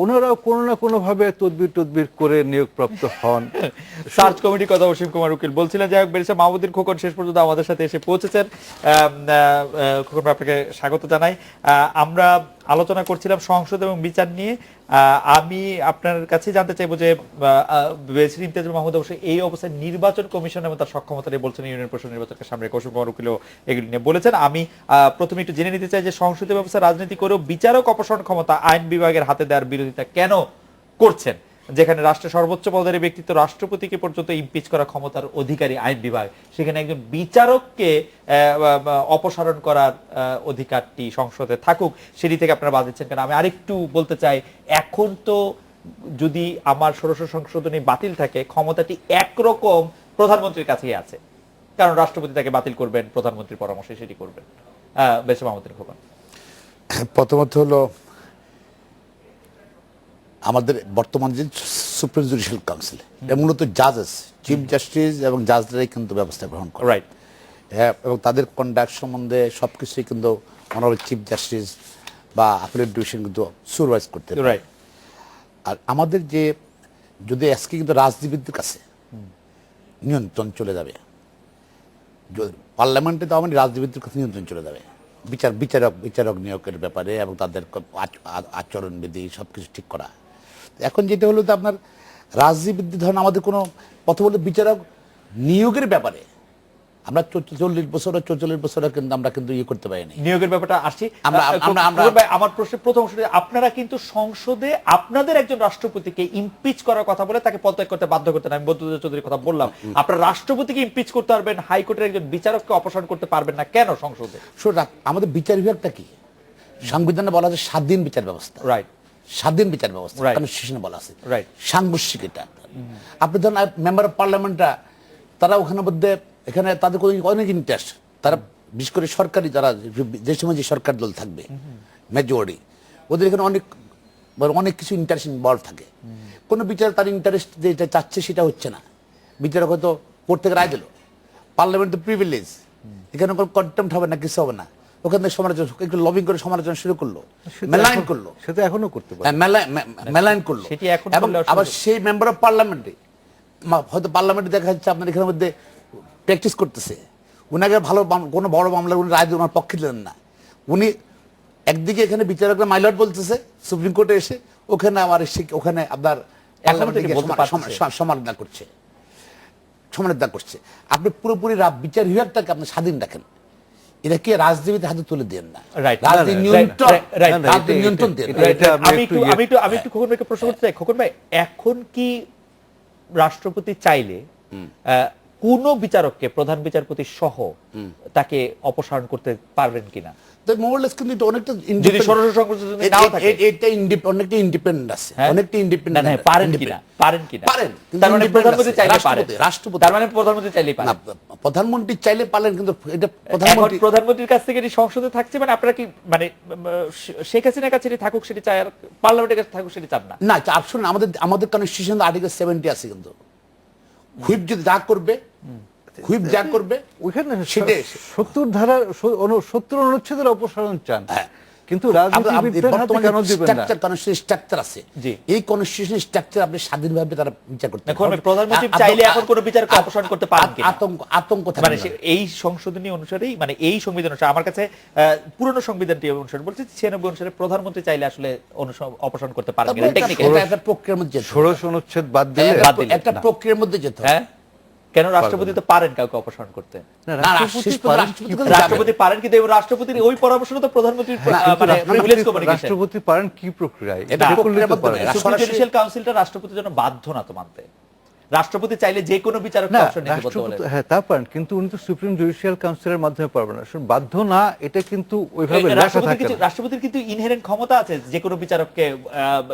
Speaker 3: ওনারাও কোনো না কোনো ভাবে তদবির করে নিয়োগপ্রাপ্ত হন।
Speaker 1: সার্চ কমিটির কথা অসীম কুমার উকিল বলছিলেন। যাই হোক, ব্যারিস্টার মাহমুদুল খোকন শেষ পর্যন্ত আমাদের সাথে এসে পৌঁছেছেন। খোকন, আপনাকে স্বাগত জানাই। আমরা আলোচনা করছিলাম সংসদ এবং বিচার নিয়ে। আমি আপনার কাছে জানতে চাইবো যে ইমতিয়াজুল মাহমুদ অবশ্যই এই অবস্থায় নির্বাচন কমিশন এবং তার সক্ষমতা নিয়ে বলছেন, ইউনিয়ন পরিষদ নির্বাচনকে সামনে অসীম কুমার উকিলও এগুলি নিয়ে বলেছেন। আমি প্রথমে একটু জেনে নিতে চাই যে সংসদীয় ব্যবস্থা রাজনীতি করেও বিচারক অপসারণ ক্ষমতা আইন বিভাগের হাতে দেওয়ার বিরোধিতা কেন করছেন, যেখানে রাষ্ট্রের সর্বোচ্চ পদের ব্যক্তিত্ব রাষ্ট্রপতিকে পর্যন্ত ইমপিচ করার ক্ষমতার অধিকারী আইন বিভাগ, সেখানে একজন বিচারককে অপসারণ করার অধিকারটি সংসদে থাকুক, সেটি থেকে আপনারা বাদ দিচ্ছেন কেন? আমি আরেকটু বলতে চাই, এখন তো যদি আমার ষোড়শ সংশোধনী বাতিল থাকে, ক্ষমতাটি একরকম প্রধানমন্ত্রীর কাছেই আছে, কারণ রাষ্ট্রপতি তাকে বাতিল করবেন, প্রধানমন্ত্রীর পরামর্শে সেটি করবেন। ব্যারিস্টার মাহমুদুল খোকন।
Speaker 4: প্রথমত হলো আমাদের বর্তমান যে সুপ্রিম জুডিশিয়াল কাউন্সিল, এটা মূলত জাজেস, চিফ জাস্টিস এবং জাজরাই কিন্তু ব্যবস্থা গ্রহণ করে,
Speaker 1: রাইট,
Speaker 4: এবং তাদের কন্ডাক্ট সম্বন্ধে সবকিছুই কিন্তু অনারেবল চিফ জাস্টিস বা আপিলেট ডিভিশন কিন্তু সুপারভাইজ করতে পারে।
Speaker 1: রাইট।
Speaker 4: আর আমাদের যে যদি আজকে কিন্তু রাজনীতিবিদদের কাছে নিয়ন্ত্রণ চলে যাবে, পার্লামেন্টে তো আমাদের রাজনীতির কাছে নিয়ন্ত্রণ চলে যাবে, বিচারক নিয়োগের ব্যাপারে এবং তাদের আচরণবিধি সব কিছু ঠিক করা। এখন যেটা হলো যে আপনার রাজনীতি ধরেন আমাদের কোনো কথা বলতে বিচারক নিয়োগের ব্যাপারে আমরা 40 বছর 44 বছর কিন্তু আমরা কিন্তু ইয়ে করতে পারিনি।
Speaker 1: নিয়োগের ব্যাপারটা আসছি আমার প্রশ্নের প্রথম অংশ, আপনারা কিন্তু সংসদে আপনাদের একজন রাষ্ট্রপতিকে ইমপিচ করার কথা বলে তাকে পদত্যাগ করতে বাধ্য করতেন, আমি বদরুদ্দোজা চৌধুরীর কথা বললাম, আপনারা রাষ্ট্রপতিকে ইমপিচ করতে পারবেন, হাইকোর্টের একজন বিচারককে অপসারণ করতে পারবেন না কেন সংসদে?
Speaker 4: আমাদের বিচার বিভাগটা কি, সংবিধানে বলা আছে স্বাধীন বিচার ব্যবস্থা,
Speaker 1: রাইট,
Speaker 4: স্বাধীন বিচার ব্যবস্থা কনস্টিটিউশনে বলা আছে, রাইট, সাংঘর্ষিক এটা। আপনি ধরেন মেম্বার অফ পার্লামেন্টরা তারা ওখানে মধ্যে এখানে তাদের অনেক ইন্টারেস্ট, তারা বিশেষ করে সরকারি যারা যে সময় যে সরকার দল থাকবে মেজরিটি ওদের এখানে অনেক কিছু ইন্টারেস্ট ইনভলভ থাকে। কোনো বিচার তার ইন্টারেস্ট যেটা চাচ্ছে সেটা হচ্ছে না, বিচারক হয়তো কোর্ট থেকে রায় দিল, পার্লামেন্ট তো প্রিভিলেজ, এখানে কোনো কন্টেম্পট হবে না, কিছু হবে না, ওখানে সমালোচনা একটু লবিং করে সমালোচনা শুরু করলো, মেলাইন করলো,
Speaker 3: সেটা এখনো করতে পারে,
Speaker 4: মেলাইন করলো, এবং আবার সেই মেম্বার অফ পার্লামেন্টে হয়তো পার্লামেন্টে দেখা যাচ্ছে আপনার এখানের মধ্যে প্র্যাকটিস করতেছে, উনাকে ভালো কোনো বড় মামলা উনি রায় ওনার পক্ষে দিলেন না, উনি একদিকে এখানে বিচারকরা মাইলট বলতেছে সুপ্রিম কোর্টে এসে, ওখানে আবার ওখানে আপনার সমালোচনা করছে। আপনি পুরোপুরি বিচার বিভাগটাকে আপনি স্বাধীন রাখেন, এটা কি রাজনীতির হাতে তুলে দেন না, নিয়ন্ত্রণ দেন।
Speaker 1: আমি একটু খোকন ভাইকে প্রশ্ন করতে চাই। খোকন ভাই, এখন কি রাষ্ট্রপতি চাইলে কোন বিচারককে প্রধান বিচারপতি সহ তাকে অপসারণ করতে পারবেন কিনা?
Speaker 4: অনেকটা ইন্ডিপেন্ডেন্ট আছে, অনেকটা ইন্ডিপেন্ডেন্ট
Speaker 1: পারেন কিনা? পারেন, তার মানে প্রধানমন্ত্রী চাইলে পারেন, রাষ্ট্রপতি তার মানে প্রধানমন্ত্রী চাইলেই পারেন,
Speaker 4: প্রধানমন্ত্রী চাইলে পারেন, কিন্তু এটা
Speaker 1: প্রধানমন্ত্রীর কাছ থেকে সংসদে থাকছে, মানে আপনারা কি মানে শেখ হাসিনার কাছে থাকুক সেটি চাই, আর পার্লামেন্টের কাছে থাকুক সেটি চান না?
Speaker 4: না, আসলে আমাদের কনস্টিটিউশন আর্টিকেল 70 আছে, কিন্তু হুইপ যদি যা করবে, হুইপ যা করবে
Speaker 3: ওইখানে 70 ধারা 70 অনুচ্ছেদের অপসারণ চান, কিন্তু রাজনীতিবিদদের হাতে কেন দিবেন না?
Speaker 4: কনস্টিটিউশন স্ট্রাকচার আছে, এই কনস্টিটিউশন স্ট্রাকচার আপনি স্বাধীনভাবে তারা বিচার করতে পারেন।
Speaker 1: প্রধানমন্ত্রী চাইলে এখন কোন বিচারকে অপসারণ করতে পারেন কিনা?
Speaker 4: আতঙ্ক থাকে,
Speaker 1: মানে এই সংশোধনী অনুসারেই, মানে এই সংবিধান অনুসারে, আমার কাছে পুরনো সংবিধানটি অনুসারে বলছে 96 অনুসারে প্রধানমন্ত্রী চাইলে আসলে অপসারণ করতে পারেন কিনা, টেকনিক্যালি
Speaker 4: একটা প্রক্রিয়ার মধ্যে
Speaker 3: 16 অনুচ্ছেদ বাদ দিলে
Speaker 4: একটা প্রক্রিয়ার মধ্যে যেতে হবে।
Speaker 1: কেন? রাষ্ট্রপতি তো পারেন কাউকে অপসারণ করতে, রাষ্ট্রপতি পারেন, কিন্তু রাষ্ট্রপতির ওই পরামর্শ তো প্রধানমন্ত্রীর
Speaker 3: রাষ্ট্রপতি পারেন কি প্রক্রিয়ায়?
Speaker 1: জুডিশিয়াল কাউন্সিলটা রাষ্ট্রপতির জন্য বাধ্য না তো মানতে, রাষ্ট্রপতি চাইলে যে কোনো বিচারককে অপসারণ নিতে বলতে পারেন।
Speaker 3: হ্যাঁ, তা পারেন, কিন্তু উনি তো সুপ্রিম জুডিশিয়াল কাউন্সিলের মাধ্যমে পারবেন না, বাধ্য না, এটা কিন্তু ওইভাবে লেখা থাকে না।
Speaker 1: রাষ্ট্রপতির কিন্তু ইনহেরেন্ট ক্ষমতা আছে যে কোনো বিচারককে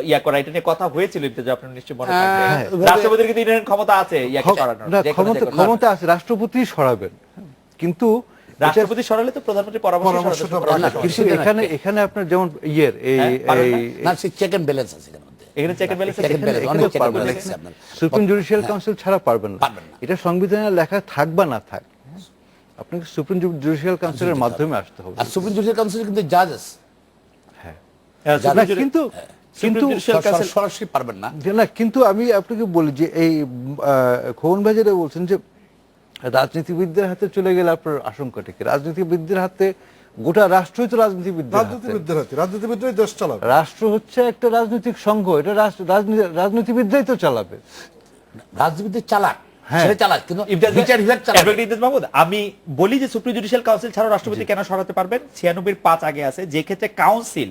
Speaker 1: ইয়া করা, এটা নিয়ে কথা হয়েছিল, আপনার নিশ্চয়ই মনে থাকবে, রাষ্ট্রপতির কিন্তু ইনহেরেন্ট ক্ষমতা আছে ইয়াকে সরানোর,
Speaker 3: ক্ষমতা আছে, রাষ্ট্রপতি সরাবেন, কিন্তু
Speaker 1: রাষ্ট্রপতি সরালে তো প্রধানমন্ত্রী পরামর্শ।
Speaker 3: এখানে আপনার যেমন
Speaker 4: চেক এন্ড ব্যালেন্স আছে,
Speaker 1: এখানে check and balance
Speaker 3: supreme judicial council ছাড়া পারবেন না, এটা সংবিধানে লেখা থাক বা না থাক, আপনাকে সুপ্রিম জুডিশিয়াল কাউন্সিলের মাধ্যমে আসতে হবে।
Speaker 4: আর সুপ্রিম জুডিশিয়াল কাউন্সিল কিন্তু জাজ আছে,
Speaker 3: কিন্তু
Speaker 4: সরাসরি পারবেন না।
Speaker 3: কিন্তু আমি আপনাকে বলি যে এই খোকন ভাই যেটা বলছেন যে রাজনীতিবিদদের হাতে চলে গেলে আপনার আশঙ্কাটা কি? রাজনীতিবিদদের হাতে গোটা রাষ্ট্রই তো
Speaker 2: রাজনীতিবিদরাই দেশ চালাবে,
Speaker 3: রাষ্ট্র হচ্ছে একটা রাজনৈতিক সংঘ, এটা রাজনীতিবিদরাই তো চালাবে,
Speaker 4: রাজনীতিবিদ চালাক,
Speaker 1: আমি বলি যে সুপ্রিম জুডিশিয়াল কাউন্সিল ছাড়া রাষ্ট্রপতি কেন সরাতে পারবেন? 96(5) আগে আছে, যে ক্ষেত্রে কাউন্সিল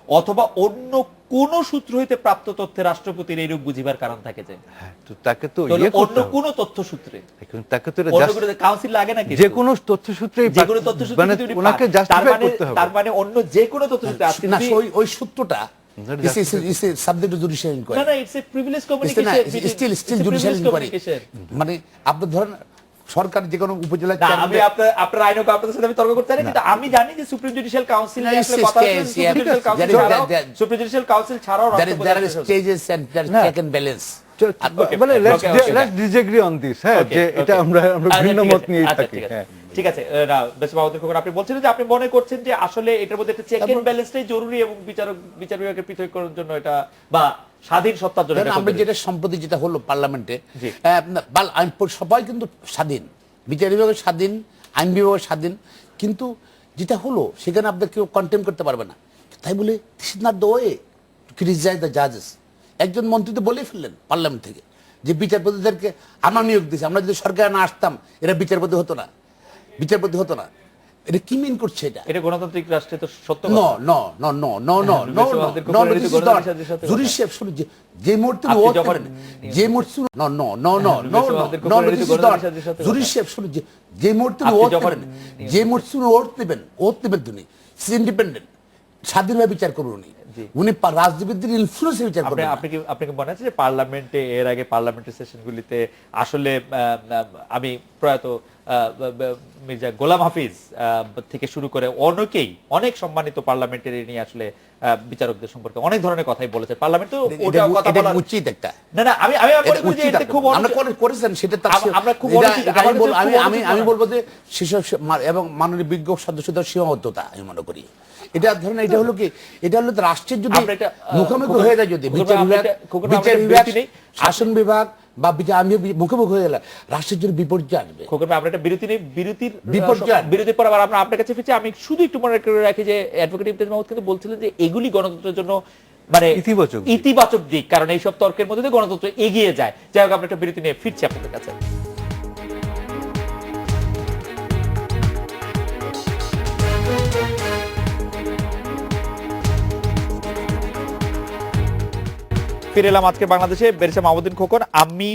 Speaker 1: অথবা অন্য কোন সূত্র হইতে প্রাপ্ত তথ্যে রাষ্ট্রপতির এইরূপ বুঝিবার কারণ থাকে, যে
Speaker 3: তাকে তো
Speaker 1: অন্য কোন তথ্য সূত্রে,
Speaker 3: তাকে তো
Speaker 1: কাউন্সিল লাগে নাকি?
Speaker 3: যে কোনো তথ্য সূত্রে, মানে ওনাকে জাস্টিফাই করতে হবে,
Speaker 1: তার মানে অন্য যে কোনো তথ্য সূত্রে আছে না,
Speaker 4: ওই সূত্রটা সাবজেক্ট জুডিশিয়াল ইনকোয়ারি,
Speaker 1: না, it's a privilege communication,
Speaker 4: still judicial inquiry, মানে আপনি ধরেন সরকার যে কোনো উপজেলা,
Speaker 1: আমি আপনার আইন আপনাদের সাথে আমি তর্ক করতে চাই, কিন্তু আমি জানি যে সুপ্রিম জুডিশিয়াল কাউন্সিল আসলে কথা সুপ্রিম জুডিশিয়াল কাউন্সিল ছাড়াও
Speaker 4: stages and check and balance,
Speaker 3: মানে লেটস ডিসএগ্রি অন দিস, হ্যাঁ, যে এটা আমরা ভিন্ন মত নিয়ে থাকি।
Speaker 1: ঠিক আছে, না বেশি বাবুদের খবর আপনি বলছিলেন যে আপনি মনে করছেন যে আসলে এটার মধ্যে একটা চেক এন্ড ব্যালেন্সটাই জরুরি, এবং বিচার বিভাগের পৃথক করার জন্য এটা, বা স্বাধীন সত্তার জন্য
Speaker 4: আমরা যেটা সম্প্রতি যেটা হলো পার্লামেন্টে,
Speaker 1: জি।
Speaker 4: সবাই কিন্তু স্বাধীন, বিচার বিভাগ স্বাধীন, আইন বিভাগ স্বাধীন, কিন্তু যেটা হলো সেখানে আপনি কেউ কন্টেম করতে পারবে না। তাই বলে this is not the way to criticise the জাজেস। একজন মন্ত্রী তো বলেই ফেললেন পার্লামেন্ট থেকে যে বিচারপতিদেরকে আমরা নিয়োগ দিয়েছি, আমরা যদি সরকারে না আসতাম এরা বিচারপতি হতো না, বিচারপতি হতো না। এটা কি মিন করছে এটা?
Speaker 1: এটা গণতান্ত্রিক রাষ্ট্রে তো সত্য
Speaker 4: নো
Speaker 1: কথা।
Speaker 4: No no no no no no no no this is not jury chef. শুনুন, যে মুহূর্তে
Speaker 1: আপনি
Speaker 4: ওয়ার্ড
Speaker 1: যখন-
Speaker 4: করেন, যে মুহূর্তে no no no no no no this is not jury chef. শুনুন, যে মুহূর্তে
Speaker 1: আপনি
Speaker 4: ওয়ার্ড
Speaker 1: যখন-
Speaker 4: করেন, যে মুহূর্তে ওয়ার্ড নেবেন তিনি ইন্ডিপেন্ডেন্ট, স্বাধীনভাবে বিচার করবেন উনি রাজনীতিবিদদের ইনফ্লুয়েন্সে বিচার করবেন।
Speaker 1: আপনি কি মনে আছে যে পার্লামেন্টে এর আগে পার্লামেন্টের সেশনগুলিতে আসলে আমি প্রয়াত মির্জা গোলাম হাফিজ থেকে শুরু করে অনেক সম্মানিত পার্লামেন্টের নিয়ে আসলে বিচারকদের সম্পর্কে অনেক ধরনের কথাই বলেছে পার্লামেন্টে।
Speaker 4: এটা উচিত একটা,
Speaker 1: না না, আমি মনে করি যে এটা খুব
Speaker 4: আমরা করেছেন সেটা
Speaker 1: আমরা খুব
Speaker 4: আমি বলবো যে সেসব এবং মাননীয় বিজ্ঞ সদস্যদের সীমাবদ্ধতা আমি মনে করি। এটা ধরেন এটা হলো কি, এটা হলো রাষ্ট্রের যদি মুখোমুখি হয়ে যায়, যদি বিচার বিভাগ শাসন বিভাগ বা আমি মুখোমুখি হয়ে গেলে রাষ্ট্রের জন্য বিপর্যয় আসবে।
Speaker 1: আমরা একটা বিরতির পর আবার আমরা আপনার কাছে ফিরছি। আমি শুধু একটু মনে করে রাখি যে অ্যাডভোকেট ইমতিয়াজ মাহমুদ কিন্তু বলছিলেন যে এগুলি গণতন্ত্রের জন্য মানে ইতিবাচক দিক, কারণ এইসব তর্কের মধ্যে দিয়ে গণতন্ত্র এগিয়ে যায়। যাই হোক, আমরা একটা বিরতি নিয়ে ফিরছি আপনাদের কাছে। ফিরে এলাম আজকে বাংলাদেশে ব্যারিস্টার মাহমুদ্দিন খোকন। আমি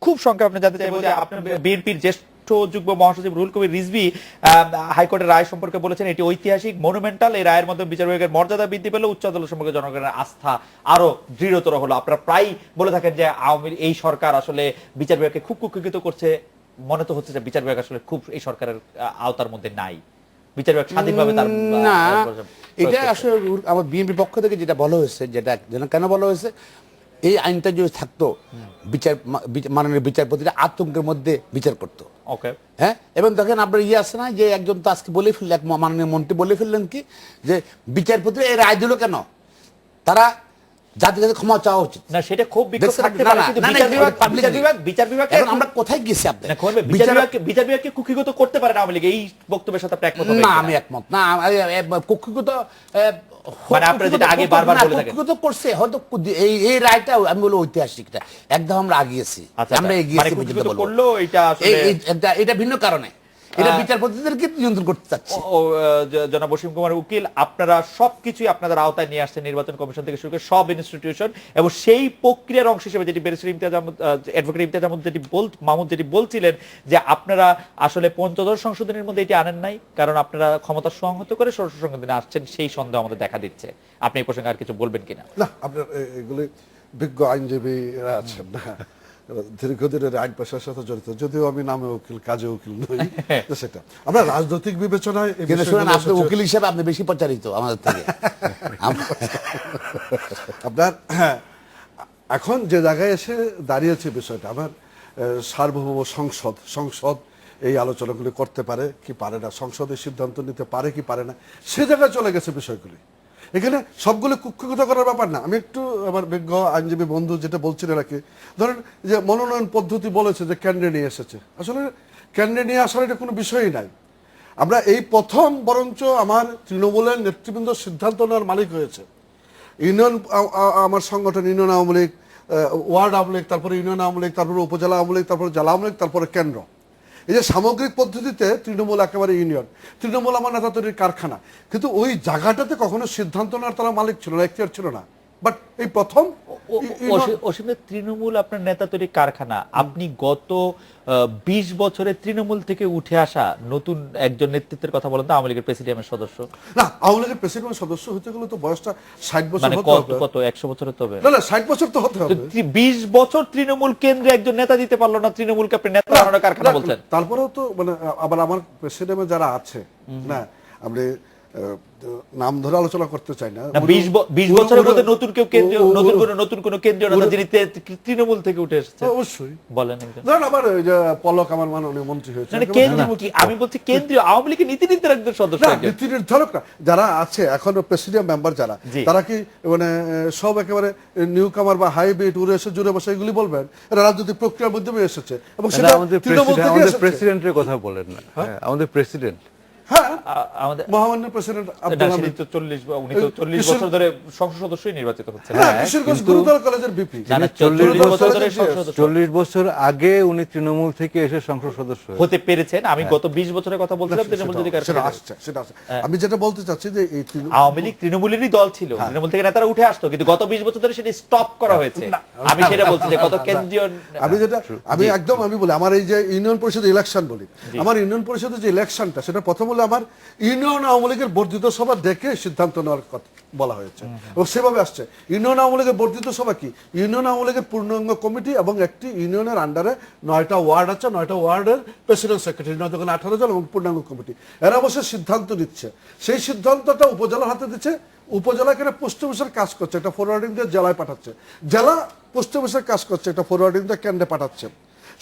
Speaker 1: খুব সংক্ষেপে আপনি জানতে চাইবো যে আপনার বিএনপির জ্যেষ্ঠ যুগ্ম মহাসচিব রুহুল কবির রিজভী হাইকোর্টের রায় সম্পর্কে বলেছেন এটি ঐতিহাসিক, মনুমেন্টাল। এই রায়ের মধ্যে বিচার বিভাগের মর্যাদা বৃদ্ধি পেল, উচ্চ আদালত সম্পর্কে জনগণের আস্থা আরো দৃঢ়তর হলো। আপনারা প্রায় বলে থাকেন যে এই সরকার আসলে বিচার বিভাগকে খুব কুক্ষিত করছে। মনে তো হচ্ছে যে বিচার বিভাগ আসলে খুব এই সরকারের আওতার মধ্যে নাই, বিচার বিভাগ স্বাধীনভাবে তার
Speaker 4: না, এটা আসলে আমার বিএনপির পক্ষ থেকে যেটা বলা হয়েছে, যেটা কেন বলা হয়েছে, এই আইনটা যদি থাকতো মাননীয় বিচারপতিরা আতঙ্কের মধ্যে বিচার করতো।
Speaker 1: ওকে,
Speaker 4: হ্যাঁ, এবং দেখেন আপনার আছে না যে একজন তো আজকে বলে ফেললেন, এক মাননীয় মন্ত্রী বলে ফেললেন কি যে বিচারপতিরা এই রায় দিল কেন, তারা জাতির কাছে ক্ষমা চাওয়া উচিত।
Speaker 1: না, সেটা খুব বিক্ষোভ থাকতে পারে, কিন্তু বিচার বিভাগ
Speaker 4: এখন আমরা কোথায় গেছি? আপনি
Speaker 1: বিচার বিভাগকে কুক্ষিগত করতে পারে না আওয়ামী লীগ, এই বক্তব্যের সাথে আপনি একমত হবেন?
Speaker 4: না, আমি একমত না। কুক্ষিগত
Speaker 1: মানে আপনারা যেটা আগে বারবার বলে থাকেন
Speaker 4: কুক্ষিগত করছে হয়তো এই রায়টা আমি বলবো ঐতিহাসিকটা একদম আমরা আগিয়েছি, আমরা এগিয়েছি পর্যন্ত বলবো। এটা ভিন্ন কারণে এটা বিচারপতিদেরকে নিয়ন্ত্রণ করতে চাচ্ছে।
Speaker 1: জনাব অসীম কুমার উকিল, আপনারা সবকিছুই আপনাদের আওতায় নিয়ে আসছেন, নির্বাচন কমিশন থেকে শুরু করে সব ইনস্টিটিউশন, এবং সেই প্রক্রিয়ার অংশ হিসেবে যেটি ব্যারিস্টার ইমতিয়াজ অ্যাডভোকেট ইমতিয়াজ মাহমুদ যেটি বলছিলেন যে আপনারা আসলে পঞ্চদশ সংশোধনের মধ্যে এটি আনেন নাই, কারণ আপনারা ক্ষমতা সংহত করে ষোড়শ সংশোধনে আসছেন, সেই সন্দেহ আমাদের দেখা দিচ্ছে। আপনি এই প্রসঙ্গে আর কিছু বলবেন কিনা?
Speaker 2: না, আপনার এগুলি বিজ্ঞ আইনজীবীরা আছেন না, দীর্ঘদিনের আইন পেশার সাথে জড়িত, যদিও আমি নামে উকিল কাজে উকিল নই। সেটা আমরা রাজনৈতিক বিবেচনায়
Speaker 4: আপনি উকিল হিসেবে আপনি বেশি প্রচারিত আমাদের থেকে।
Speaker 2: আপনার এখন যে জায়গায় এসে দাঁড়িয়েছে বিষয়টা, আমার সার্বভৌম সংসদ এই আলোচনাগুলি করতে পারে কি পারে না, সংসদের সিদ্ধান্ত নিতে পারে কি পারে না, সে জায়গায় চলে গেছে বিষয়গুলি। এখানে সবগুলো কুক্ষিগত করার ব্যাপার না। আমি একটু আমার বিজ্ঞ আইনজীবী বন্ধু যেটা বলছিলেন আর কি, ধরেন যে মনোনয়ন পদ্ধতি বলেছে যে কেন্দ্রে নিয়ে এসেছে, আসলে কেন্দ্রে নিয়ে আসার এটা কোনো বিষয়ই নাই। আমরা এই প্রথম বরঞ্চ আমার তৃণমূলের নেতৃবৃন্দ সিদ্ধান্ত নেওয়ার মালিক হয়েছে। ইউনিয়ন আমার সংগঠন ইউনিয়ন আওয়ামী লীগ, ওয়ার্ড আওয়ামী লীগ, তারপরে ইউনিয়ন আওয়ামী লীগ, তারপরে উপজেলা আওয়ামী লীগ, তারপরে জেলা আওয়ামী লীগ, তারপরে কেন্দ্র। এই যে সামগ্রিক পদ্ধতিতে তৃণমূল একেবারে ইউনিয়ন, তৃণমূল আমার নেতা তৈরির কারখানা, কিন্তু ওই জায়গাটাতে কখনো সিদ্ধান্ত নেওয়ার তারা মালিক ছিল না, এখতিয়ার ছিল না। বাট এই প্রথম
Speaker 1: তৃণমূল আপনার নেতা তৈরির কারখানা। আপনি গত 20 বছরে তৃণমূল থেকে উঠে আসা নতুন একজন নেতৃত্বের কথা বলেন তো, আওয়ামী লীগের প্রেসিডিয়ামের সদস্য।
Speaker 2: না, আওয়ামী লীগের প্রেসিডিয়ামের সদস্য হতে গেলে তো বয়সটা 60 বছর হতে হবে।
Speaker 1: কত 100 বছরের তো হবে
Speaker 2: না, 60 বছর তো হতে হবে।
Speaker 1: 20 বছর তৃণমূল কেন্দ্রে একজন নেতা দিতে পারলো না, তৃণমূলকে আপনি নেতা বানানোর কারখানা বলছেন।
Speaker 2: তারপরেও তো মানে আবার আমার প্রেসিডিয়ামে যারা আছে না, আপনি নাম ধরে আলোচনা করতে চাই না।
Speaker 1: না, 20 বছরের মধ্যে নতুন কেউ কেন্দ্রীয় নতুন কোন কেন্দ্রীয় নেতা যিনি তৃণমূল থেকে উঠে এসেছে
Speaker 2: অবশ্যই
Speaker 1: বলেন একজন।
Speaker 2: ধরেন আবার ওই যে পলক আমার মাননীয় মন্ত্রী হয়েছে,
Speaker 1: না, আমি বলছি কেন্দ্রীয় আওয়ামী লীগের নীতি নির্ধারক একজন সদস্য
Speaker 2: না,
Speaker 1: একজন।
Speaker 2: নীতি নির্ধারক না, যারা আছে এখনো প্রেসিডিয়াম মেম্বার যারা,
Speaker 1: জি।
Speaker 2: তারা কি মানে সব একেবারে নিউ কামার বা হাইব্রিড উড়ে এসে জুড়ে বসে এগুলি বলবেন? এরা রাজনৈতিক প্রক্রিয়ার মাধ্যমে এসেছে এবং সেটা
Speaker 3: আমাদের
Speaker 2: তৃণমূল থেকে
Speaker 3: আমাদের
Speaker 2: এসেছে।
Speaker 3: প্রেসিডেন্টের কথা বলেন না, হ্যাঁ, আমাদের প্রেসিডেন্ট,
Speaker 2: হ্যাঁ,
Speaker 1: আমাদের
Speaker 2: মহামান্য প্রেসিডেন্ট আব্দুল
Speaker 1: না,
Speaker 2: হামিদ।
Speaker 1: উনি তো 40 বছর ধরে সংসদ সদস্যই নির্বাচিত হচ্ছেন।
Speaker 2: হ্যাঁ, কিশোরগঞ্জ গুরুতর কলেজের বিপি।
Speaker 1: না, না,
Speaker 3: 40
Speaker 1: 40 বছর ধরে সংসদ সদস্য
Speaker 3: 40 বছর আগে উনি তৃণমূল থেকে এসে সংসদ সদস্য হয়েছেন।
Speaker 1: হতে পেরেছেন। আমি গত 20 বছরের কথা বলছিলাম, তৃণমূল যদি কারো
Speaker 2: সেটা আসছে, সেটা আসছে। আমি যেটা বলতে চাচ্ছি যে এই
Speaker 1: আওয়ামী লীগ তৃণমূলেরই দল ছিল, তৃণমূল থেকে নেতারা উঠে আসতো, কিন্তু গত 20 বছর ধরে সেটা স্টপ করা হয়েছে। আমি সেটা বলছি যে কত কেন্দ্রীয়
Speaker 2: আমি বলি আমার এই যে ইউনিয়ন পরিষদ ইলেকশন বলি, আমার ইউনিয়ন পরিষদের যে ইলেকশনটা, সেটা প্রথম হলো আমার ইউনিয়ন আওয়ামী লীগের বর্ধিত সভা ডেকে সিদ্ধান্ত নেওয়ার কথা বলা হয়েছে এবং সেভাবে আসছে। ইউনিয়ন আওয়ামী লীগের বর্ধিত সভা কি? ইউনিয়ন আওয়ামী লীগের পূর্ণাঙ্গ কমিটি এবং একটি ইউনিয়নের আন্ডারে 9টা ওয়ার্ড আছে, 9টা ওয়ার্ডের প্রেসিডেন্ট সেক্রেটারি, 18 জন এবং পূর্ণাঙ্গ কমিটি, এরা অবশ্যই সিদ্ধান্ত নিচ্ছে। সেই সিদ্ধান্তটা উপজেলার হাতে দিচ্ছে, উপজেলা এখানে পোস্ট অফিসের কাজ করছে, একটা ফরওয়ার্ডিং দিয়ে জেলায় পাঠাচ্ছে, জেলা পোস্ট অফিসের কাজ করছে, একটা ফরওয়ার্ডিং দিয়ে কেন্দ্রে পাঠাচ্ছে।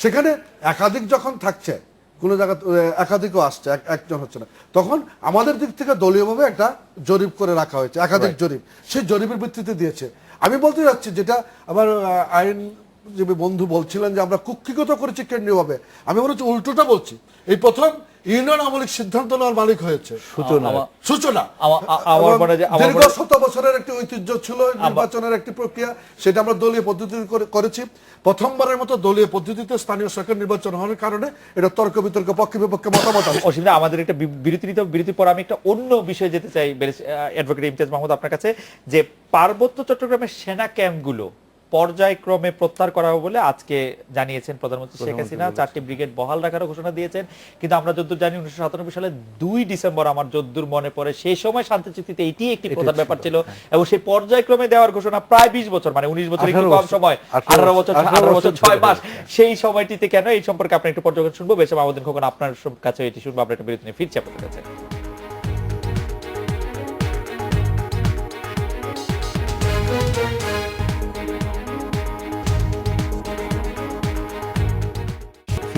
Speaker 2: সেখানে একাধিক যখন থাকছে, কোনো জায়গা একাধিকও আসছে, একজন হচ্ছে না, তখন আমাদের দিক থেকে দলীয়ভাবে একটা জরিপ করে রাখা হয়েছে, একাধিক জরিপ, সেই জরিপের ভিত্তিতে দিয়েছে। আমি বলতে যাচ্ছি, যেটা আমার আইন যে বন্ধু বলছিলেন যে আমরা কুক্ষিগত করেছি কেন্দ্রীয়ভাবে, আমি মনে হচ্ছে উল্টোটা বলছি। এই প্রথম ইউনিয়ন আওয়ামী লীগ সিদ্ধান্ত নেওয়ার মালিক হয়েছে, সূচনা। দীর্ঘ 100 বছরের একটি ঐতিহ্য ছিল নির্বাচনের একটি প্রক্রিয়া, সেটা আমরা দলীয় পদ্ধতিতে করেছি। প্রথমবারের মতো দলীয় পদ্ধতিতে স্থানীয় সরকার নির্বাচন হওয়ার কারণে এটা তর্ক বিতর্ক, পক্ষে বিপক্ষে মতামত আছে।
Speaker 1: অসুবিধা আমাদের একটা বিরতির পর আমি একটা অন্য বিষয়ে যেতে চাই অ্যাডভোকেট ইমতিয়াজ মাহমুদ আপনার কাছে, যে পার্বত্য চট্টগ্রামের সেনা ক্যাম্পগুলো পর্যায়ক্রমে প্রত্যাহার করা হবে বলে আজকে জানিয়েছেন প্রধানমন্ত্রী শেখ হাসিনা। 4টি ব্রিগেড বহাল রাখারও ঘোষণা দিয়েছেন। কিন্তু আমরা যদ্দূর জানি 1997 সালে 2 ডিসেম্বর, আমার যদ্দূর মনে পড়ে, সেই সময় শান্তি চুক্তিতে এটি একটি প্রধান ব্যাপার ছিল এবং সেই পর্যায়ক্রমে দেওয়ার ঘোষণা প্রায় 20 বছর, মানে 19 বছর একটু কম সময়, 18 বছর 6 মাস, সেই সময়টিতে কেন, এই সম্পর্কে আপনি একটু পর্যবেক্ষণ শুনবো। বেশ, আমাদের খোকন আপনার কাছে এটি শুনবো। আমরা একটা বিরতি নিয়ে ফিরছি আপনাদের কাছে।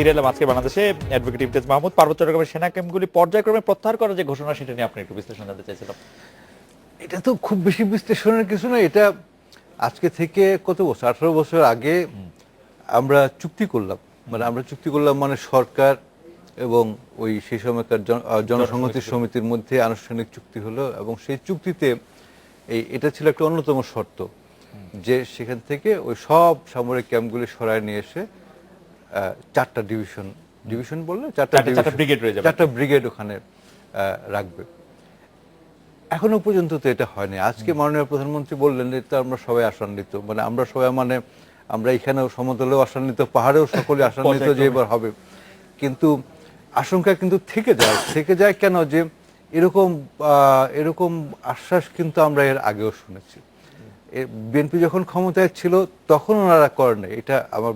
Speaker 1: ফিরে এলাম আজকে বাংলাদেশে। অ্যাডভোকেট ইমতিয়াজ মাহমুদ, পার্বত্য চট্টগ্রামের সেনা ক্যাম্পগুলি পর্যায়ক্রমে প্রত্যাহার করার যে ঘোষণা, সেটা নিয়ে আপনি একটু বিশ্লেষণ জানতে চাইছিলাম।
Speaker 3: এটা তো খুব বেশি বিশ্লেষণের কিছু না। এটা আজকে থেকে কত বছর, 18 বছর আগে আমরা চুক্তি করলাম, মানে সরকার এবং ওই সেই সময়কার জনসংহতি সমিতির মধ্যে আনুষ্ঠানিক চুক্তি হলো এবং সেই চুক্তিতে এটা ছিল একটা অন্যতম শর্ত যে সেখান থেকে ওই সব সামরিক ক্যাম্পগুলি সরায় নিয়ে এসে 4টা ডিভিশন বললে 4টা
Speaker 1: ব্রিগেড রয়ে যাবে,
Speaker 3: 4টা ব্রিগেড ওখানে রাখবে। এখনো পর্যন্ত তো এটা হয়নি। আজকে মাননীয় প্রধানমন্ত্রী বললেন এটা আমরা সবাই আশান্বিত, মানে আমরা সবাই, মানে আমরা এখানেও সমতলেও আশান্বিত, পাহাড়েও সকলে আশান্বিত যে এবার হবে। কিন্তু আশঙ্কা কিন্তু থেকে যায় কেন, যে এরকম আশ্বাস কিন্তু আমরা এর আগেও শুনেছি। বিএনপি যখন ক্ষমতায় ছিল তখন ওনারা করেন নাই, এটা আমার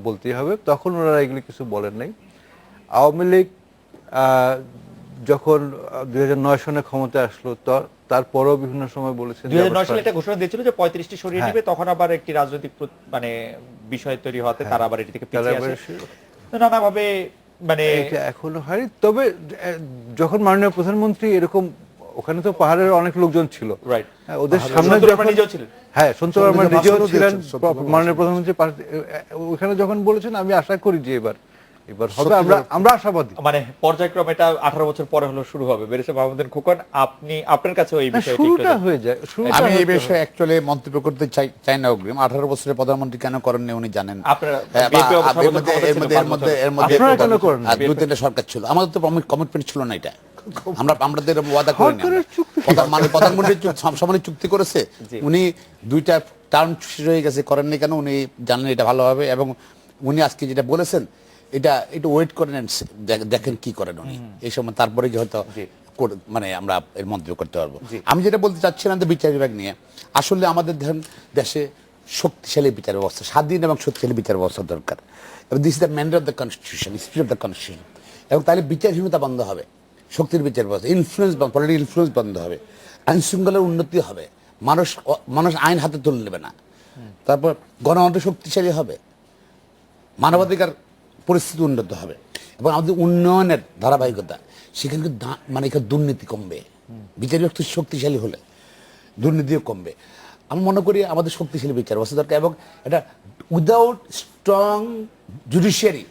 Speaker 3: বলতেই হবে, তখন ওনারা এগুলি কিছু বলেন নাই। আওয়ামী লীগ যখন 2009 সনে ক্ষমতায় আসলো, তারপরেও বিভিন্ন সময় বলেছেন
Speaker 1: 2009 সালে একটা ঘোষণা দিয়েছিল যে 35টি সরিয়ে নেবে, তখন আবার একটি রাজনৈতিক মানে বিষয় তৈরি হতে তারা আবার এটি থেকে পিছিয়ে আসে নানাভাবে, মানে
Speaker 3: এটা এখনো হয়নি। তবে যখন মাননীয় প্রধানমন্ত্রী এরকম, ওখানে তো পাহাড়ের অনেক লোকজন ছিল, ওদের সামনে হ্যাঁ সন্তু বর্মা নিজেও ছিলেন, মাননীয় প্রধানমন্ত্রী ওখানে যখন বলেছেন, আমি আশা করি যে এবার হবে, আমরা আশাবাদী।
Speaker 1: মানে পর্যায়ক্রমে এটা 18 বছর পরে হলো শুরু হবে। বেরেশা মাহমুদের খোকন, আপনার কাছে এই বিষয়টি
Speaker 3: শুরুটা হয়ে যায়।
Speaker 4: আমি এই বিষয়ে অ্যাকচুয়ালি মন্তব্য করতে চাই না অগ্রিম। 18 বছরের প্রধানমন্ত্রী কেন করেননি উনি জানেন। এর মধ্যে 2-3টা সরকার ছিল, আমাদের তো কমিটমেন্ট ছিল না এটা। আমরা তো ওয়াদা করিনি, মানে প্রধানমন্ত্রী সমানে চুক্তি করেছে, উনি 2টা টার্ম শেষ হয়ে গেছে, করেননি কেন উনি জানেন এটা ভালো হবে। এবং উনি আজকে যেটা বলেছেন এটা একটু ওয়েট করেন, দেখেন কি করেন উনি এই সময়, তারপরে হয়তো মানে আমরা এর মন্তব্য করতে পারবো। আমি যেটা বলতে চাচ্ছিলাম যে বিচার বিভাগ নিয়ে, আসলে আমাদের দেশে শক্তিশালী বিচার ব্যবস্থা, স্বাধীন এবং শক্তিশালী বিচার ব্যবস্থা দরকার। এবং this is the mandate of the constitution, spirit of the constitution. এবং তাহলে বিচারহীনতা বন্ধ হবে। শক্তির বিচার ব্যবস্থা, ইনফ্লুয়েন্স বা পলিটিক্যাল ইনফ্লুয়েন্স বন্ধ হবে, আইন শৃঙ্খলার উন্নতি হবে, মানুষ আইন হাতে তুলে নেবে না, তারপর গণতন্ত্র শক্তিশালী হবে, মানবাধিকার পরিস্থিতি উন্নত হবে, এবং আমাদের উন্নয়নের ধারাবাহিকতা সেখানে মানে এখানে দুর্নীতি কমবে, বিচার ব্যবস্থা শক্তিশালী হলে দুর্নীতিও কমবে। আমি মনে করি আমাদের শক্তিশালী বিচার ব্যবস্থা দরকার, এবং এটা without strong judiciary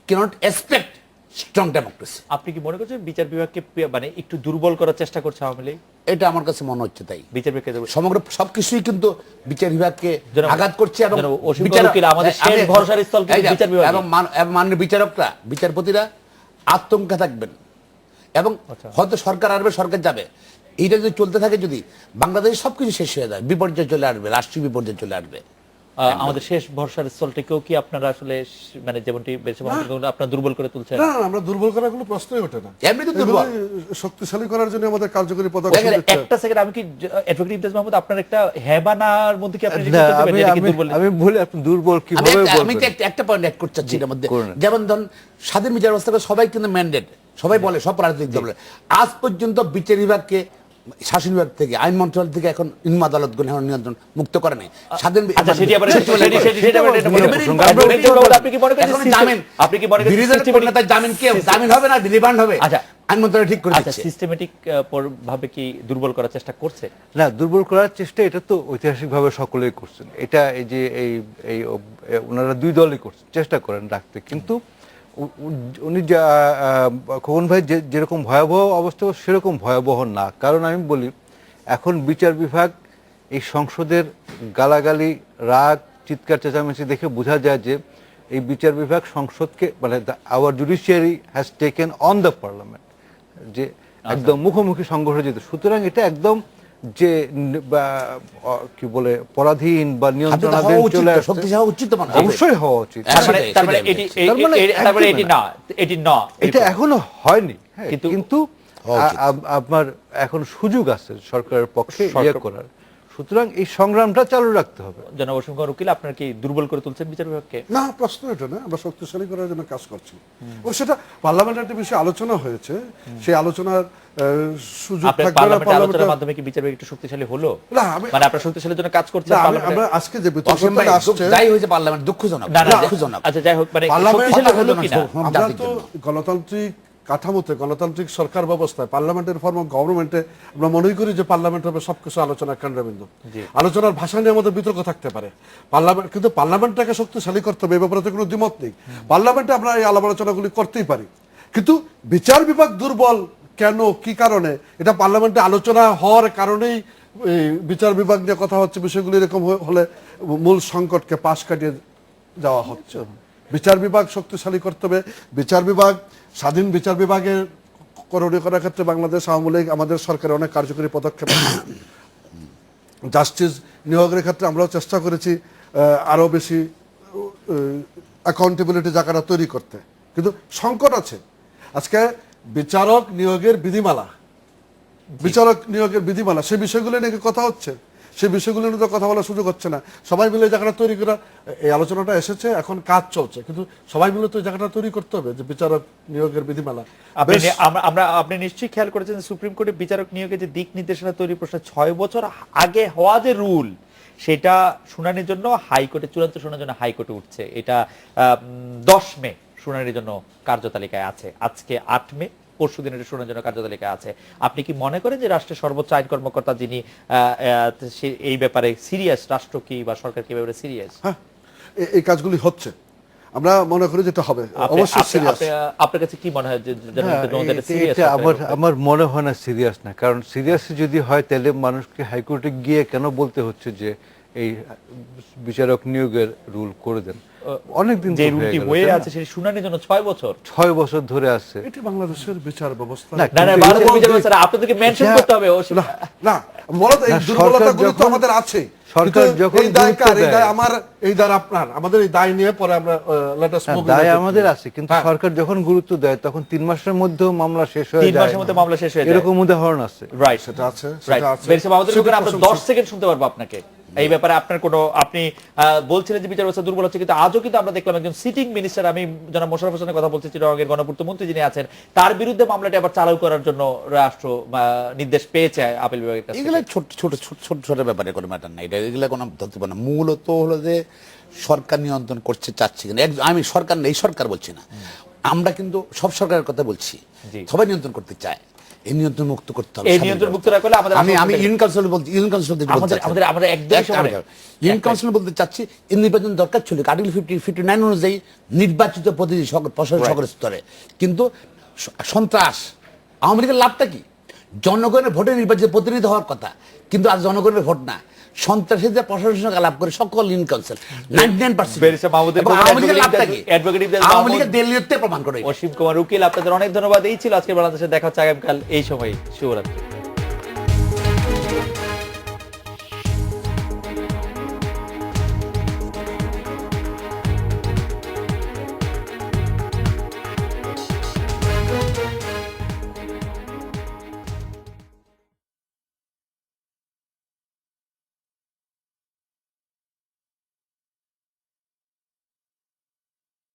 Speaker 4: cannot expect strong democracy.
Speaker 1: আপনি কি মনে করছেন বিচার বিভাগকে মানে একটু দুর্বল করার চেষ্টা করছে আওয়ামী লীগ?
Speaker 4: এটা আমার কাছে মনে হচ্ছে তাই।
Speaker 1: বিচার বিভাগকে
Speaker 4: সমগ্র সবকিছুই কিন্তু বিচার বিভাগকে আঘাত করছে, এবং মাননীয় বিচারকরা, বিচারপতিরা আতঙ্কে থাকবেন, এবং হয়তো সরকার আসবে, সরকার যাবে, এইটা যদি চলতে থাকে, যদি বাংলাদেশে সবকিছু শেষ হয়ে যায়, বিপর্যয় চলে আসবে, রাষ্ট্রীয় বিপর্যয় চলে আসবে।
Speaker 1: আমাদের শেষ ভরসার স্থলটাকেও কি আপনারা আসলে মানে যেমনটি আপনারা দুর্বল করে তুলছেন?
Speaker 2: না, আমরা দুর্বল করার কোনো প্রশ্নই ওঠে না,
Speaker 4: এমনিতে দুর্বল।
Speaker 2: শক্তিশালী করার জন্য আমাদের কার্যকরী পদক্ষেপ নিচ্ছে।
Speaker 1: একটা সেকেন্ড, আমি কি অ্যাডভোকেট ইমতিয়াজ মাহমুদ আপনার একটা হেবানার মধ্যে কি আপনি
Speaker 3: আমি বলি আপনি দুর্বল কিভাবে বলবেন?
Speaker 4: আমি একটা পয়েন্ট অ্যাড করতে চাচ্ছি এর মধ্যে, যেমন ধরুন স্বাধীন বিচার ব্যবস্থা সবাই কিন্তু ম্যান্ডেট, সবাই বলে, সব রাজনৈতিক দল বলে, আজ পর্যন্ত বিচার বিভাগকে শাসন বিভাগ থেকে, আইন মন্ত্রণালয় থেকে এখন ইলম আদালতগুলো নিয়ন্ত্রণ মুক্ত করে নাই। স্বাধীন জামিন হবে না, রিমান্ড হবে, আইন মন্ত্রণালয় ঠিক করে দিচ্ছে।
Speaker 1: সিস্টেমেটিক ভাবে কি দুর্বল করার চেষ্টা করছে?
Speaker 3: না, দুর্বল করার চেষ্টা এটা তো ঐতিহাসিকভাবে সকলেই করছেন, এটা এই যে এই ওনারা দুই দলই করছেন, চেষ্টা করেন রাখতে, কিন্তু উনি খোকন ভাই যেরকম ভয়াবহ অবস্থা সেরকম ভয়াবহ না। কারণ আমি বলি, এখন বিচার বিভাগ এই সংসদের গালাগালি, রাগ, চিৎকার চেঁচামেচি দেখে বোঝা যায় যে এই বিচার বিভাগ সংসদকে, মানে our judiciary has taken on the parliament, যে একদম মুখোমুখি সংঘর্ষ যেত। সুতরাং এটা একদম যে কি বলে পরাধীন বা নিয়ন্ত্রণাধীন চলে আসছে, অবশ্যই হওয়া উচিত। এটা এখনো হয়নি, কিন্তু আপনার এখন সুযোগ আছে সরকারের পক্ষে ইয়ে করার, সুতরাং এই সংগ্রামটা চালু রাখতে হবে।
Speaker 1: জনাব অসীম কুমার উকিল, আপনার কি দুর্বল করে তুলছেন বিচার বিভাগকে?
Speaker 2: না, প্রশ্ন এটা না, আমরা শক্তিশালী করার জন্য কাজ করছি, ও সেটা পার্লামেন্টে একটা বিষয়ে আলোচনা হয়েছে, সেই আলোচনার সুযোগ থাকবে না।
Speaker 1: আলোচনার মাধ্যমে কি বিচার বিভাগ একটু শক্তিশালী হলো?
Speaker 2: না,
Speaker 1: মানে আপনারা শক্তিশালীর জন্য কাজ করছেন।
Speaker 2: আমরা আজকে যে বিতর্কটা আসছে,
Speaker 4: যাই হয়েছে পার্লামেন্ট দুঃখজনক।
Speaker 1: আচ্ছা, যাই হোক, মানে শক্তিশালী হলো কিনা?
Speaker 2: আমরা তো গণতান্ত্রিক কাঠামোতে, গণতান্ত্রিক সরকার ব্যবস্থায়, পার্লামেন্টের ফর্ম অফ গভর্নমেন্টে আমরা মনে করি যে পার্লামেন্ট হবে সবকিছু আলোচনার কেন্দ্রবিন্দু। আলোচনার ভাষা নিয়ে আমাদের বিতর্ক থাকতে পারে, পার্লামেন্ট, কিন্তু পার্লামেন্টটাকে শক্তিশালী করতে হবে, এ ব্যাপারে তো কোনো দ্বিমত নেই। পার্লামেন্টে আমরা এই আলাপ আলোচনাগুলি করতেই পারি, কিন্তু বিচার বিভাগ দুর্বল কেন, কি কারণে, এটা পার্লামেন্টে আলোচনা হওয়ার কারণেই বিচার বিভাগ নিয়ে কথা হচ্ছে, বিষয়গুলি এরকম হলে মূল সংকটকে পাশ কাটিয়ে যাওয়া হচ্ছে। বিচার বিভাগ শক্তিশালী করতে হবে, বিচার বিভাগ, স্বাধীন বিচার বিভাগের করণীয় করার ক্ষেত্রে বাংলাদেশ আওয়ামী লীগ, আমাদের সরকারের অনেক কার্যকরী পদক্ষেপ। জাস্টিস নিয়োগের ক্ষেত্রে আমরাও চেষ্টা করেছি আরো বেশি অ্যাকাউন্টেবিলিটি জায়গাটা তৈরি করতে, কিন্তু সংকট আছে। আজকে বিচারক নিয়োগের বিধিমালা, সে বিষয়গুলো নিয়ে কথা হচ্ছে, সেই বিষয়গুলো নিয়ে তো কথা বলার সুযোগ হচ্ছে না। সবাই মিলে জায়গাটা তৈরি করা, এই আলোচনাটা এসেছে, এখন কাজ চলছে, কিন্তু সবাই মিলে তো জায়গাটা তৈরি করতে হবে, যে বিচারক নিয়োগের বিধিমালা।
Speaker 1: আপনি নিশ্চয়ই খেয়াল করেছেন সুপ্রিম কোর্টে বিচারক নিয়োগের যে দিক নির্দেশনা তৈরি প্রশ্ন 6 বছর আগে হওয়া যে রুল, সেটা শুনানির জন্য হাইকোর্টে, চূড়ান্ত শুনানির জন্য হাইকোর্টে উঠছে। এটা 10 মে শুনানির জন্য কার্যতালিকায় আছে, আজকে 8 মে, পরশু দিনের শুনানির জন্য কার্যতালিকায় আছে। আপনি কি মনে করেন যে রাষ্ট্রের সর্বোচ্চ আইন কর্মকর্তা যিনি এই ব্যাপারে সিরিয়াস, রাষ্ট্র কি বা সরকার কি ব্যাপারে সিরিয়াস?
Speaker 2: হ্যাঁ, এই কাজগুলি হচ্ছে, আমরা মনে করি যেটা হবে অবশ্যই সিরিয়াস।
Speaker 1: আপনার কাছে কি মনে হয় যে
Speaker 3: আমার মনে হয় না সিরিয়াস না, কারণ সিরিয়াস যদি হয় তাহলে মানুষকে হাইকোর্টে গিয়ে কেন বলতে হচ্ছে যে এই বিচারক নিয়োগের রুল করে দেন? অনেকদিন
Speaker 1: যে রুলটি হয়ে আছে সেই শুনানির জন্য 6
Speaker 3: বছর ধরে আছে।
Speaker 2: এটি বাংলাদেশের বিচার ব্যবস্থা।
Speaker 1: না, ভারতের বিচার ব্যবস্থা আপনাদেরকে মেনশন করতে হবে।
Speaker 2: না, বলো তো, এই দুর্বলতাগুলো তো আমাদের আছে। সরকার যখন এই দায় আমার, এই দায় আপনার, আমাদের এই দায় নিয়ে পরে আমরা লেটেস্ট মুভ,
Speaker 3: দায় আমাদের আছে, কিন্তু সরকার যখন গুরুত্ব দেয় তখন 3 মাসের মধ্যেও মামলা শেষ হয়ে যায়,
Speaker 1: 3 মাসের মধ্যে মামলা শেষ হয়ে যায়,
Speaker 3: এরকম উদাহরণ আছে।
Speaker 1: রাইট,
Speaker 2: সেটা আছে,
Speaker 1: সেটা আছে। বেরসা বাহাদুর, আমরা 10 সেকেন্ড শুনতে পারবো আপনাকে। এই ব্যাপারে আপনার কোনো, আপনি বলছিলেন যে বিচার ব্যবস্থা দুর্বল হচ্ছে, কিন্তু আজও কিন্তু আমরা দেখলাম একজন সিটিং মিনিস্টার, আমি জনাব মোশাররফ হোসেনের কথা বলছি, চিটাগংয়ের গণপূর্ত মন্ত্রী যিনি আছেন, তার বিরুদ্ধে মামলাটি আবার চালু করার জন্য রাষ্ট্র নির্দেশ পেয়েছে আপিল বিভাগের কাছে।
Speaker 4: এগুলো ছোট ছোট ছোট ছোট ছোট ব্যাপারে কোনো ম্যাটার নাই, এগুলো কোনো ধরতে পারে না। মূলত হলো যে সরকার নিয়ন্ত্রণ করছে চাচ্ছে কিনা, আমি সরকার এই সরকার বলছি না, আমরা কিন্তু সব সরকারের কথা বলছি, সবাই নিয়ন্ত্রণ করতে চায়, এই নিয়ন্ত্রণ মুক্ত করতে হবে।
Speaker 1: এই নিয়ন্ত্রণ মুক্ত না করলে আমাদের,
Speaker 4: আমি ইউনিয়ন কাউন্সিল বলছি, ইউনিয়ন কাউন্সিল
Speaker 1: আমাদের একদম
Speaker 4: ইউনিয়ন কাউন্সিল বলতে চাচ্ছি এই নির্বাচন দরকার ছিল আর্টিকেল 59 অনুযায়ী নির্বাচিত প্রতিনিধি প্রশাসন সকল স্তরে, কিন্তু সন্ত্রাস, আওয়ামী লীগের লাভটা কি? জনগণের ভোটে নির্বাচিত প্রতিনিধি হওয়ার কথা, কিন্তু আজ জনগণের ভোট না, সন্ত্রাসীদের প্রশাসনের সঙ্গে লাভ করে সকল ইউনিয়ন কাউন্সিল 99%। আওয়ামী লীগের লাভটা কি? আওয়ামী লীগের দলীয়ত্বে প্রমাণ করে।
Speaker 1: অসীম কুমার উকিল, আপনাদের অনেক ধন্যবাদ। এই ছিল আজকে বাংলাদেশে, দেখা হচ্ছে আগামীকাল এই সময়। শুভরাত্রি।